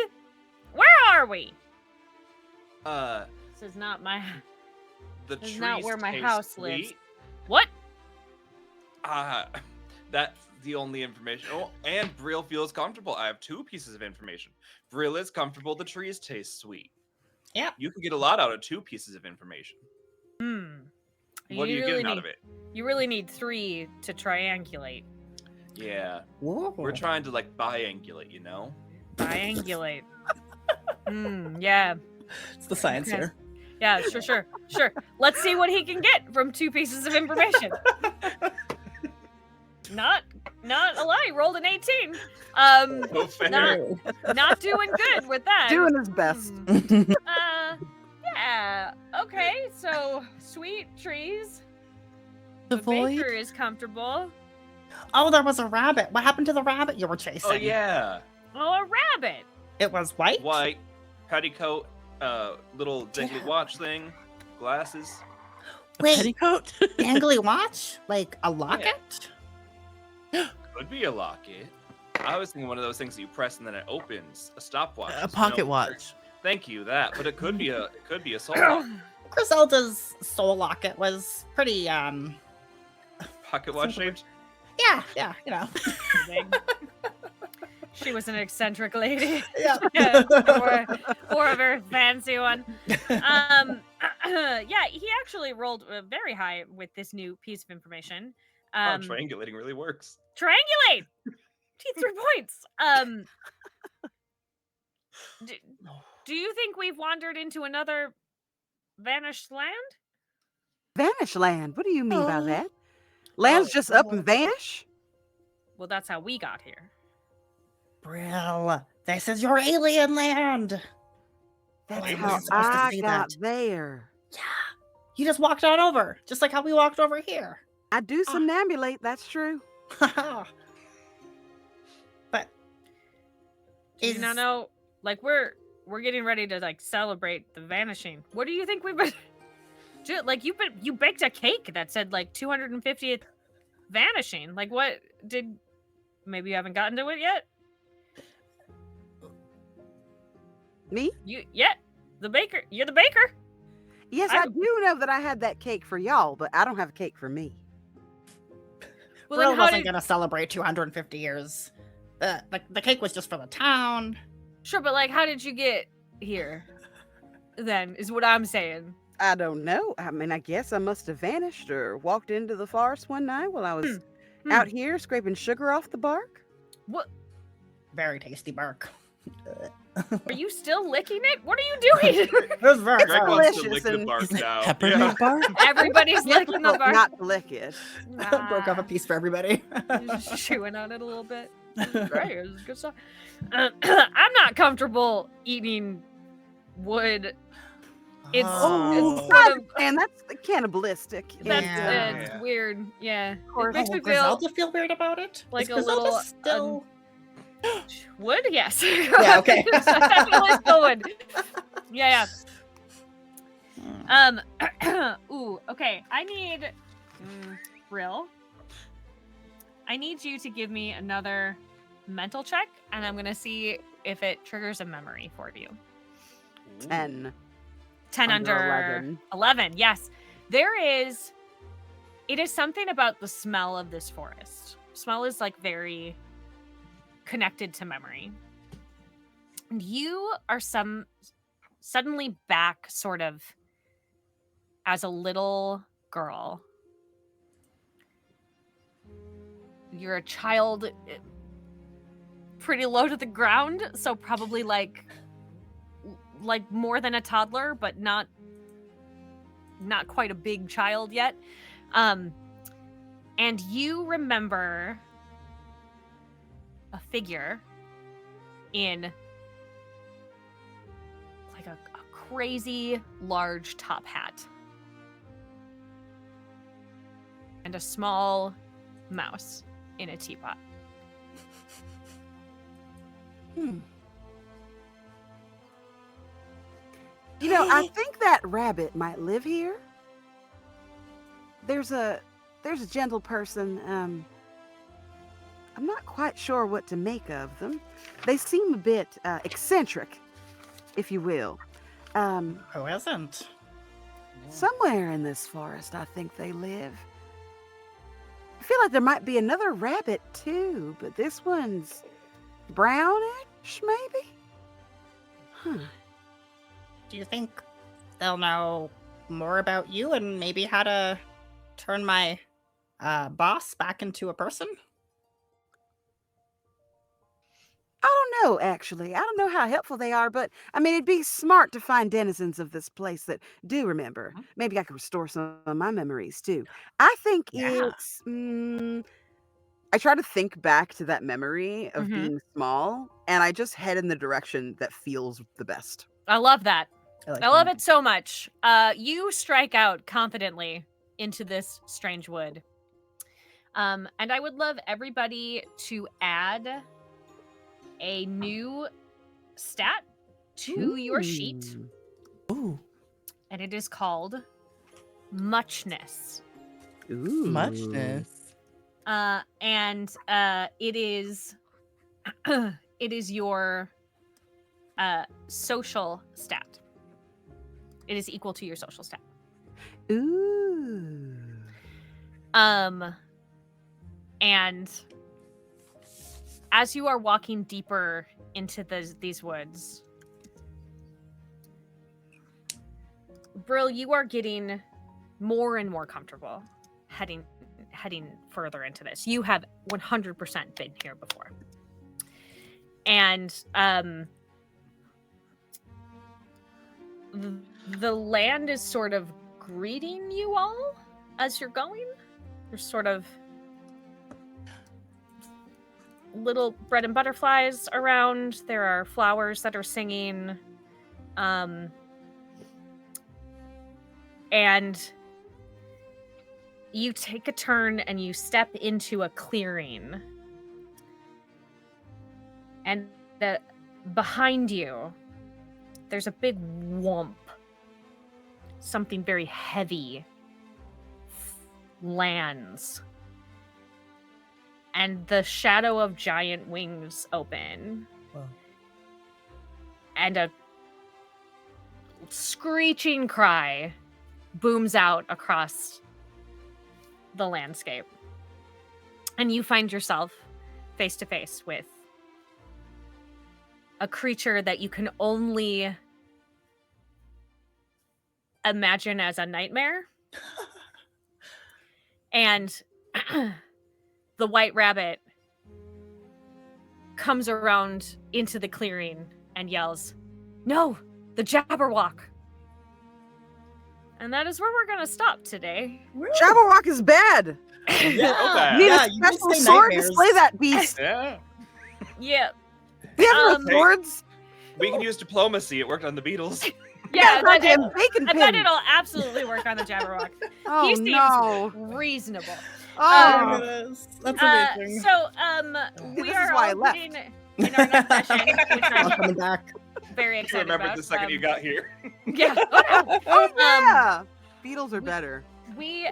B: where are we? This is not my.
A: The
B: This is
A: trees
B: not where my
A: taste
B: house lives.
A: sweet.
B: What?
A: That's the only information. Oh, and Brill feels comfortable. I have 2 pieces of information. Brill is comfortable. The trees taste sweet.
D: Yeah.
A: You can get a lot out of 2 pieces of information. What are you
B: really
A: getting out of it?
B: You really need 3 to triangulate.
A: Yeah.
D: Whoa.
A: We're trying to like biangulate, you know?
B: Triangulate. Yeah.
D: It's the science
B: Okay.
D: here.
B: Yeah, sure. Let's see what he can get from 2 pieces of information. Not a lie. Rolled an 18.
A: So fair.
B: Not doing good with that.
C: Doing his best.
B: Yeah. Okay. So sweet trees.
E: The
B: The
E: void.
B: baker is comfortable.
D: Oh, there was a rabbit. What happened to the rabbit you were chasing?
A: Oh yeah.
B: Oh, a rabbit.
D: It was white?
A: White, petticoat, little dangly watch thing, glasses.
E: A
D: Wait.
E: petticoat.
D: Dangly watch? Like a locket?
A: Could be a locket. I was thinking one of those things that you press and then it opens. A stopwatch.
E: A pocket watch.
A: Thank you, that. But it could be a soul lock.
D: Griselda's soul locket was pretty,
A: Pocket watch shaped.
D: yeah, you know.
B: She was an eccentric lady.
D: Yeah.
B: or a very fancy one. Yeah, he actually rolled very high with this new piece of information.
A: Triangulating really works.
B: Triangulate. 3 points. Do you think we've wandered into another vanished land?
C: Vanish land. What do you mean by
E: Oh.
C: that? Land's just up and vanish?
B: Well, that's how we got here.
D: Brill, this is your alien land.
C: That's
D: I
C: how
D: wasn't supposed to
C: I
D: say
C: got
D: that.
C: there.
D: Yeah. You just walked on over, just like how we walked over here.
C: I do somnambulate, that's true.
D: But
B: Do you not know? Like we're getting ready to like celebrate the vanishing. What do you think we've been? Dude, like you baked a cake that said like 250th vanishing. Like what did? Maybe you haven't gotten to it yet.
C: Me?
B: The baker. You're the baker.
C: Yes, I do know that I had that cake for y'all, but I don't have a cake for me.
B: Well,
D: Brill
B: then how
D: wasn't
B: did?
D: going to celebrate 250 years. The cake was just for the town.
B: Sure, but like, how did you get here? Then is what I'm saying.
C: I don't know. I mean, I guess I must have vanished or walked into the forest one night while I was out here scraping sugar off the bark.
B: What?
D: Very tasty bark.
B: Are you still licking it? What are you doing?
D: It was very
A: Greg
C: It's
A: wants to
C: delicious
A: lick the
C: and-
A: bark
E: Is it
A: now.
E: peppermint bark?
B: Everybody's licking the
C: Difficult
B: bark.
C: not to lick it.
D: Broke off a piece for everybody.
B: Just chewing on it a little bit. It's great. It's good stuff. I'm not comfortable eating wood. It's
D: Oh.
B: sort of,
C: And that's cannibalistic.
B: that's
D: Yeah.
B: it's weird. Yeah,
C: course.
B: it makes
D: Oh,
B: me feel
D: Griselda feel weird about it?
B: like
D: Is
B: a
D: Griselda
B: little,
D: still.
B: wood. Yes.
D: Yeah, okay.
B: Definitely still wood. Yeah. Ooh. Okay. I need. Brill. I need you to give me another mental check, and I'm gonna see if it triggers a memory for you.
C: 10.
B: 10 under 11. Yes. It is something about the smell of this forest. Smell is like very connected to memory. And you are suddenly back sort of as a little girl. You're a child, pretty low to the ground, so probably like like more than a toddler, but not quite a big child yet. And you remember a figure in like a crazy large top hat and a small mouse in a teapot.
C: You know, I think that rabbit might live here. There's a gentle person. I'm not quite sure what to make of them. They seem a bit eccentric, if you will.
D: Who isn't?
C: Somewhere in this forest, I think they live. I feel like there might be another rabbit too, but this one's brownish, maybe? Huh.
D: Do you think they'll know more about you and maybe how to turn my boss back into a person?
C: I don't know, actually. I don't know how helpful they are, but I mean, it'd be smart to find denizens of this place that do remember. Maybe I could restore some of my memories too. I think
D: Yeah.
C: it's. I try to think back to that memory of
B: Mhm.
C: being small, and I just head in the direction that feels the best.
B: I love that.
D: like
B: I love
D: that.
B: it so much. You strike out confidently into this strange wood. And I would love everybody to add a new stat to your sheet,
E: Ooh,
B: and it is called muchness.
C: Ooh.
E: muchness.
B: And it is it is your social stat. It is equal to your social stat.
C: Ooh.
B: And as you are walking deeper into these woods, Brill, you are getting more and more comfortable heading further into this. You have 100% been here before. And the land is sort of greeting you all as you're going. There's sort of little bread and butterflies around. There are flowers that are singing. And you take a turn and you step into a clearing. And behind you, there's a big whomp. Something very heavy lands. And the shadow of giant wings open.
D: Wow.
B: And a screeching cry booms out across the landscape. And you find yourself face to face with a creature that you can only imagine as a nightmare. And the white rabbit comes around into the clearing and yells, "No, the Jabberwock!" And that is where we're gonna stop today.
C: Jabberwock is bad.
A: Yeah.
C: You need
D: Yeah,
C: a
D: you did
C: special
D: say
C: sword to
D: nightmares.
C: slay that beast.
A: Yeah.
B: Yeah.
C: We have no
B: Um,
C: swords.
A: We can use diplomacy. It worked on the Beatles.
B: Yeah,
C: Goddamn bacon
B: I bet
C: pin.
B: it'll absolutely work on the Jabberwock.
C: Oh
B: he seems
C: no.
B: reasonable.
C: Oh.
D: Yes, that's amazing.
B: So, we
C: This is
B: are
C: why I
B: all
C: left.
B: getting in our next session, which
D: All
B: I'm
D: coming back.
B: very
A: You
B: excited
A: remembered
B: about.
A: the second you got here.
B: Yeah. Oh, no.
C: Oh yeah. Beetles are better.
B: We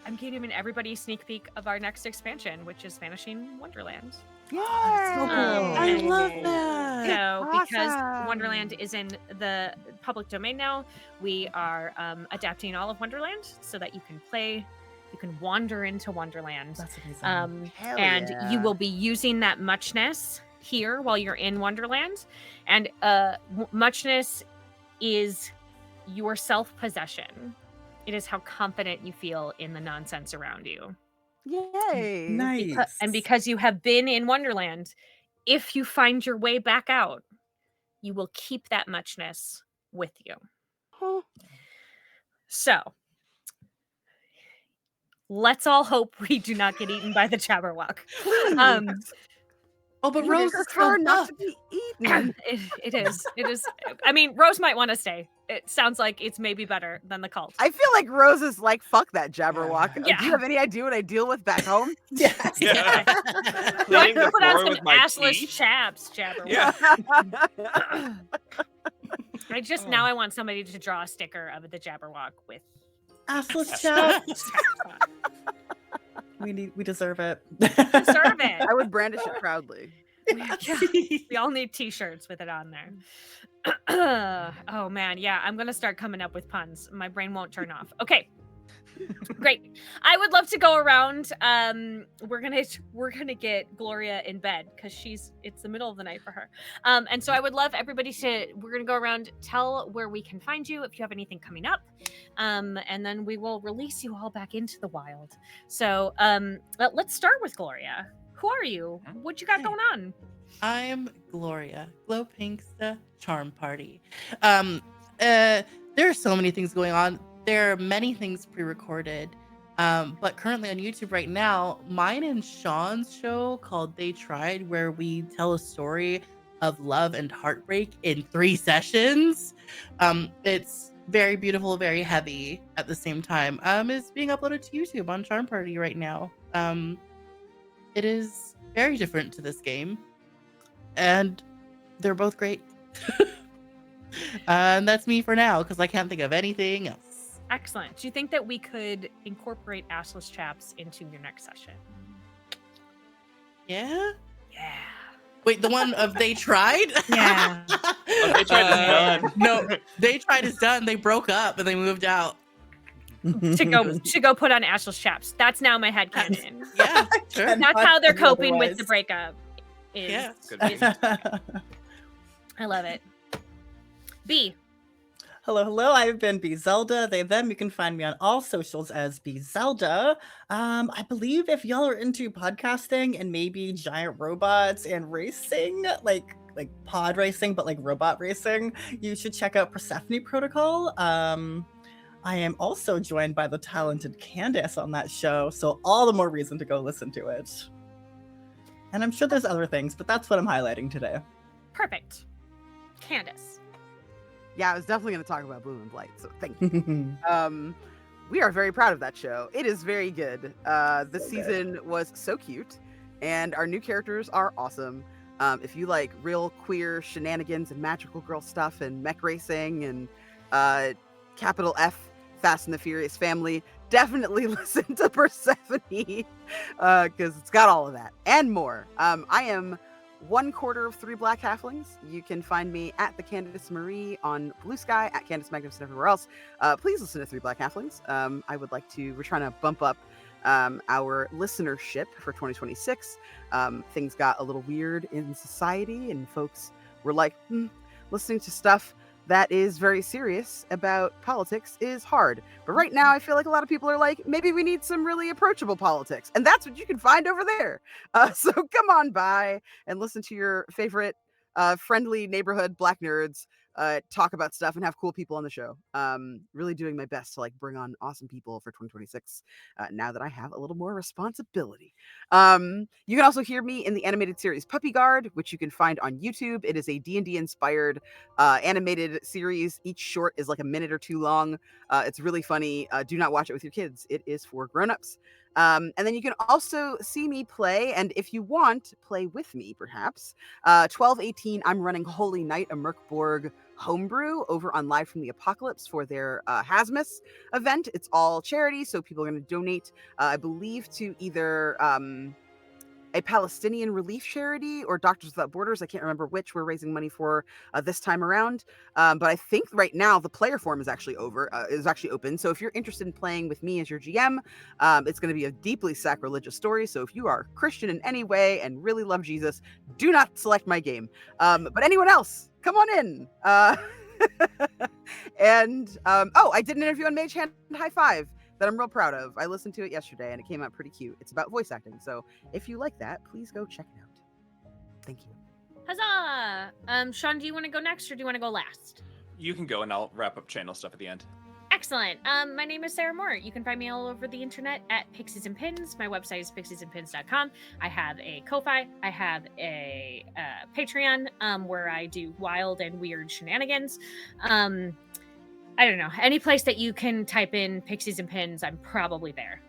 B: I'm giving everybody a sneak peek of our next expansion, which is Vanishing Wonderland.
C: Yay.
E: I love that.
B: So, because
C: Awesome.
B: Wonderland is in the public domain now, we are adapting all of Wonderland so that you can wander into Wonderland.
D: That's amazing.
C: Hell
B: And
C: yeah.
B: you will be using that muchness here while you're in Wonderland. And muchness is your self-possession. It is how confident you feel in the nonsense around you.
C: Yay.
D: Nice.
B: And because you have been in Wonderland, if you find your way back out, you will keep that muchness with you.
C: Huh.
B: So let's all hope we do not get eaten by the Jabberwock. Um,
E: Oh, but
B: It
E: Rose
B: is
E: is
C: Prefer
E: so
C: not
E: buff.
C: to be eaten.
B: it is. It is. I mean, Rose might want to stay. It sounds like it's maybe better than the cult.
C: I feel like Rose is like, fuck that Jabberwock.
B: Yeah.
C: Do you have any idea what I deal with back home?
D: Yes.
A: Yeah.
B: Like,
A: Cleaning the
B: put on
A: floor
B: some
A: with my
B: assless
A: teeth.
B: chaps, Jabberwock.
A: Yeah.
B: I just now I want somebody to draw a sticker of the Jabberwock with.
D: Assless chat. We deserve it.
B: Deserve it.
C: I would brandish it proudly.
B: Yeah, we all need T-shirts with it on there. Oh man, yeah, I'm gonna start coming up with puns. My brain won't turn off. Okay, great. I would love to go around. We're gonna get Gloria in bed because it's the middle of the night for her. And so I would love everybody to. We're gonna go around, tell where we can find you if you have anything coming up, and then we will release you all back into the wild. So let's start with Gloria. Who are you? What you got
E: Hey.
B: going on?
E: I'm Gloria, Glow Pinksta Charm Party. There are so many things going on. There are many things pre-recorded. But currently on YouTube right now, mine and Sean's show called They Tried, where we tell a story of love and heartbreak in 3 sessions. It's very beautiful, very heavy at the same time. Is being uploaded to YouTube on Charm Party right now. It is very different to this game, and they're both great. And that's me for now, because I can't think of anything else.
B: Excellent. Do you think that we could incorporate assless chaps into your next session?
E: Yeah?
B: Yeah.
E: Wait, the one of They Tried?
B: Yeah.
A: Oh, They Tried is done.
E: No, They Tried is done. They broke up and they moved out.
B: to go put on assless chaps. That's now my headcanon.
E: Yeah, sure.
D: And
B: That's how they're
D: possibly
B: coping with the
D: otherwise.
B: breakup. Is,
E: Yeah.
A: Could be.
B: I love it. B.
D: Hello. I've been B Zelda. They them. You can find me on all socials as B Zelda. I believe if y'all are into podcasting and maybe giant robots and racing, like pod racing, but like robot racing, you should check out Persephone Protocol. I am also joined by the talented Candace on that show, so all the more reason to go listen to it. And I'm sure there's other things, but that's what I'm highlighting today.
B: Perfect. Candace.
C: Yeah, I was definitely going to talk about Bloom and Blight, so thank you. We are very proud of that show. It is very good. This
D: So
C: season was so cute, and our new characters are awesome. If you like real queer shenanigans and magical girl stuff and mech racing and capital F Fast and the Furious family, definitely listen to Persephone because it's got all of that and more. I am 1/4 of 3 Black Halflings. You can find me at the Candace Marie on Blue Sky, at Candace Magnificent everywhere else. Please listen to 3 Black Halflings. We're trying to bump up our listenership for 2026. Things got a little weird in society, and folks were like, listening to stuff that is very serious about politics is hard. But right now, I feel like a lot of people are like, maybe we need some really approachable politics. And that's what you can find over there. So come on by and listen to your favorite friendly neighborhood Black nerds talk about stuff and have cool people on the show. Really doing my best to like bring on awesome people for 2026 now that I have a little more responsibility. You can also hear me in the animated series Puppy Guard, which you can find on YouTube. It is a D&D inspired animated series. Each short is like a minute or 2 long. It's really funny. Do not watch it with your kids. It is for grown-ups. And then you can also see me play, and if you want, play with me, perhaps. 12/18, I'm running Holy Night, a Merkborg homebrew over on Live from the Apocalypse for their Hasmus event. It's all charity, so people are going to donate, I believe, to either a Palestinian relief charity or Doctors Without Borders. I can't remember which we're raising money for this time around. But I think right now the player form is actually open. So if you're interested in playing with me as your GM, it's going to be a deeply sacrilegious story. So if you are Christian in any way and really love Jesus, do not select my game. But anyone else, come on in. And I did an interview on Mage Hand High Five that I'm real proud of. I listened to it yesterday and it came out pretty cute. It's about voice acting. So if you like that, please go check it out. Thank you.
B: Huzzah! Sean, do you want to go next or do you want to go last?
A: You can go, and I'll wrap up channel stuff at the end.
B: Excellent. My name is Sarah Moore. You can find me all over the internet at Pixies and Pins. My website is pixiesandpins.com. I have a Ko-Fi. I have a Patreon where I do wild and weird shenanigans. I don't know. Any place that you can type in Pixies and Pins, I'm probably there.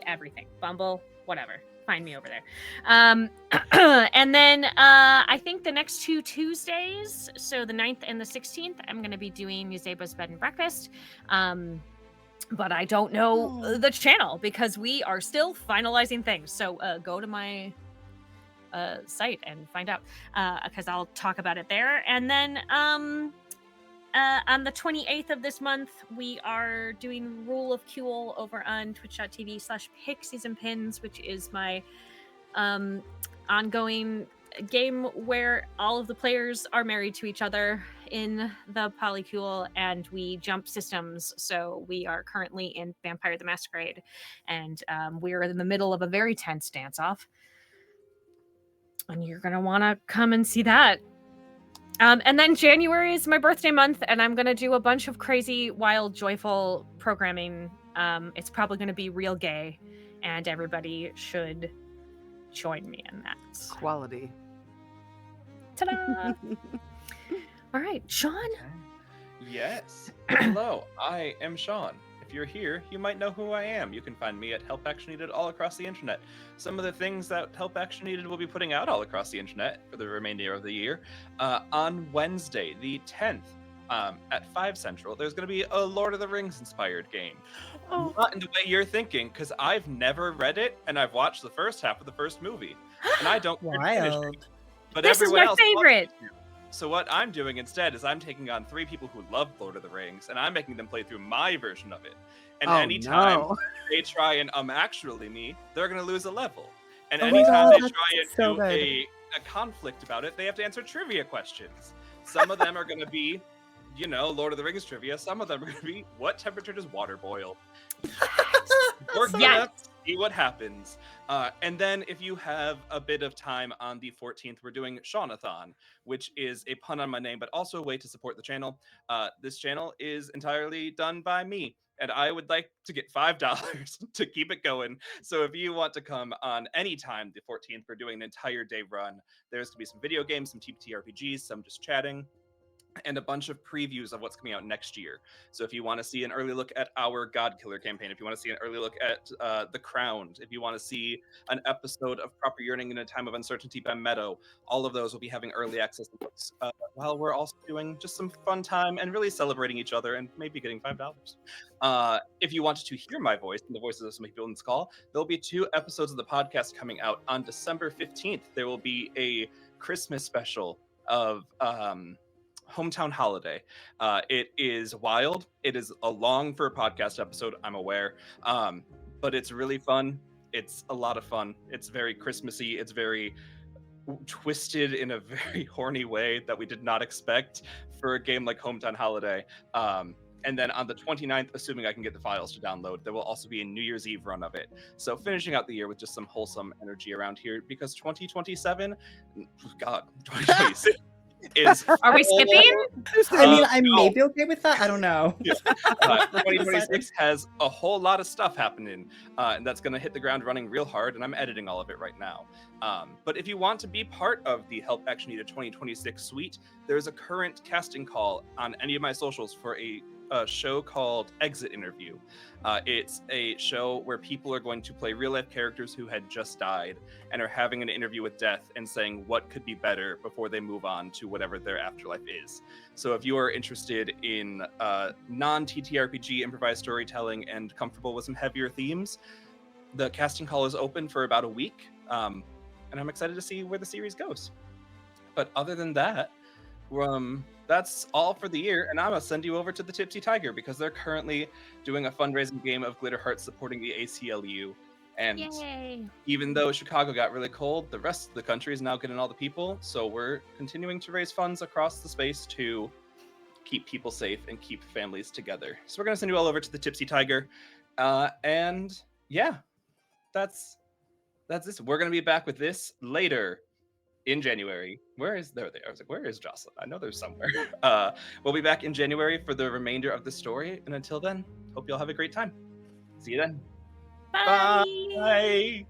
B: Everything. Bumble, whatever. Find me over there. And then I think the next 2 Tuesdays, so the 9th and the 16th, I'm going to be doing Muzeba's Bed and Breakfast. But I don't know the channel because we are still finalizing things. So go to my site and find out because I'll talk about it there. And then on the 28th of this month, we are doing Rule of Cool over on twitch.tv/Pixies and Pins, which is my ongoing game where all of the players are married to each other in the polycule and we jump systems. So we are currently in Vampire the Masquerade and we're in the middle of a very tense dance-off. And you're going to want to come and see that. And then January is my birthday month, and I'm going to do a bunch of crazy, wild, joyful programming. It's probably going to be real gay, and everybody should join me in that.
C: Quality.
B: Ta-da! All right, Sean?
A: Yes. Hello, I am Sean. If you're here, you might know who I am. You can find me at Help Action Needed all across the internet. Some of the things that Help Action Needed will be putting out all across the internet for the remainder of the year. On Wednesday, the 10th, at 5 Central, there's going to be a Lord of the Rings inspired game.
B: Oh.
A: Not in the way you're thinking, because I've never read it, and I've watched the first half of the first movie. And I don't care to finish it.
D: Wild.
A: But
B: This is
A: everyone
B: my
A: else wants
B: favorite.
A: me to. So what I'm doing instead is I'm taking on 3 people who love Lord of the Rings, and I'm making them play through my version of it. And anytime
C: no.
A: they try and actually me, they're going to lose a level. And
D: Oh my
A: anytime
D: God,
A: they
D: that's
A: try and
D: so
A: do
D: good.
A: a conflict about it, they have to answer trivia questions. Some of them are going to be, Lord of the Rings trivia. Some of them are going to be, what temperature does water boil? We're
D: So
A: gonna
B: Yes.
A: see what happens. And then if you have a bit of time on the 14th, we're doing Shaunathon, which is a pun on my name, but also a way to support the channel. This channel is entirely done by me, and I would like to get $5 to keep it going. So if you want to come on any time the 14th, we're doing an entire day run. There's going to be some video games, some TPT-RPGs, some just chatting, and a bunch of previews of what's coming out next year. So if you want to see an early look at our God Killer campaign, if you want to see an early look at The Crowned, if you want to see an episode of Proper Yearning in a Time of Uncertainty by Meadow, all of those will be having early access books, while we're also doing just some fun time and really celebrating each other and maybe getting $5. If you wanted to hear my voice and the voices of some people in this call, there'll be 2 episodes of the podcast coming out on December 15th. There will be a Christmas special of Hometown Holiday. It is wild. It is a long for a podcast episode, I'm aware, but it's really fun. It's a lot of fun. It's very Christmassy. It's very twisted in a very horny way that we did not expect for a game like Hometown Holiday. And then on the 29th, assuming I can get the files to download, there will also be a New Year's Eve run of it. So finishing out the year with just some wholesome energy around here, because 2027, God, 2026 is...
B: Are we skipping?
D: I mean, I
A: no.
D: may be okay with that. I don't know.
A: 2026 has a whole lot of stuff happening, and that's going to hit the ground running real hard, and I'm editing all of it right now. But if you want to be part of the Help Action Needed 2026 suite, there's a current casting call on any of my socials for a show called Exit Interview. It's a show where people are going to play real life characters who had just died and are having an interview with death and saying what could be better before they move on to whatever their afterlife is. So if you are interested in non-TTRPG improvised storytelling and comfortable with some heavier themes, the casting call is open for about a week, and I'm excited to see where the series goes. But other than that, that's all for the year, and I'm gonna send you over to the Tipsy Tiger because they're currently doing a fundraising game of Glitter Hearts supporting the ACLU. And
B: Yay.
A: even though Chicago got really cold, the rest of the country is now getting all the people. So we're continuing to raise funds across the space to keep people safe and keep families together. So we're gonna send you all over to the Tipsy Tiger, and yeah, that's this. We're gonna be back with this later. in January. Where is there? I was like, where is Jocelyn? I know there's somewhere. We'll be back in January for the remainder of the story. And until then, hope you all have a great time. See you then.
B: Bye.
A: Bye.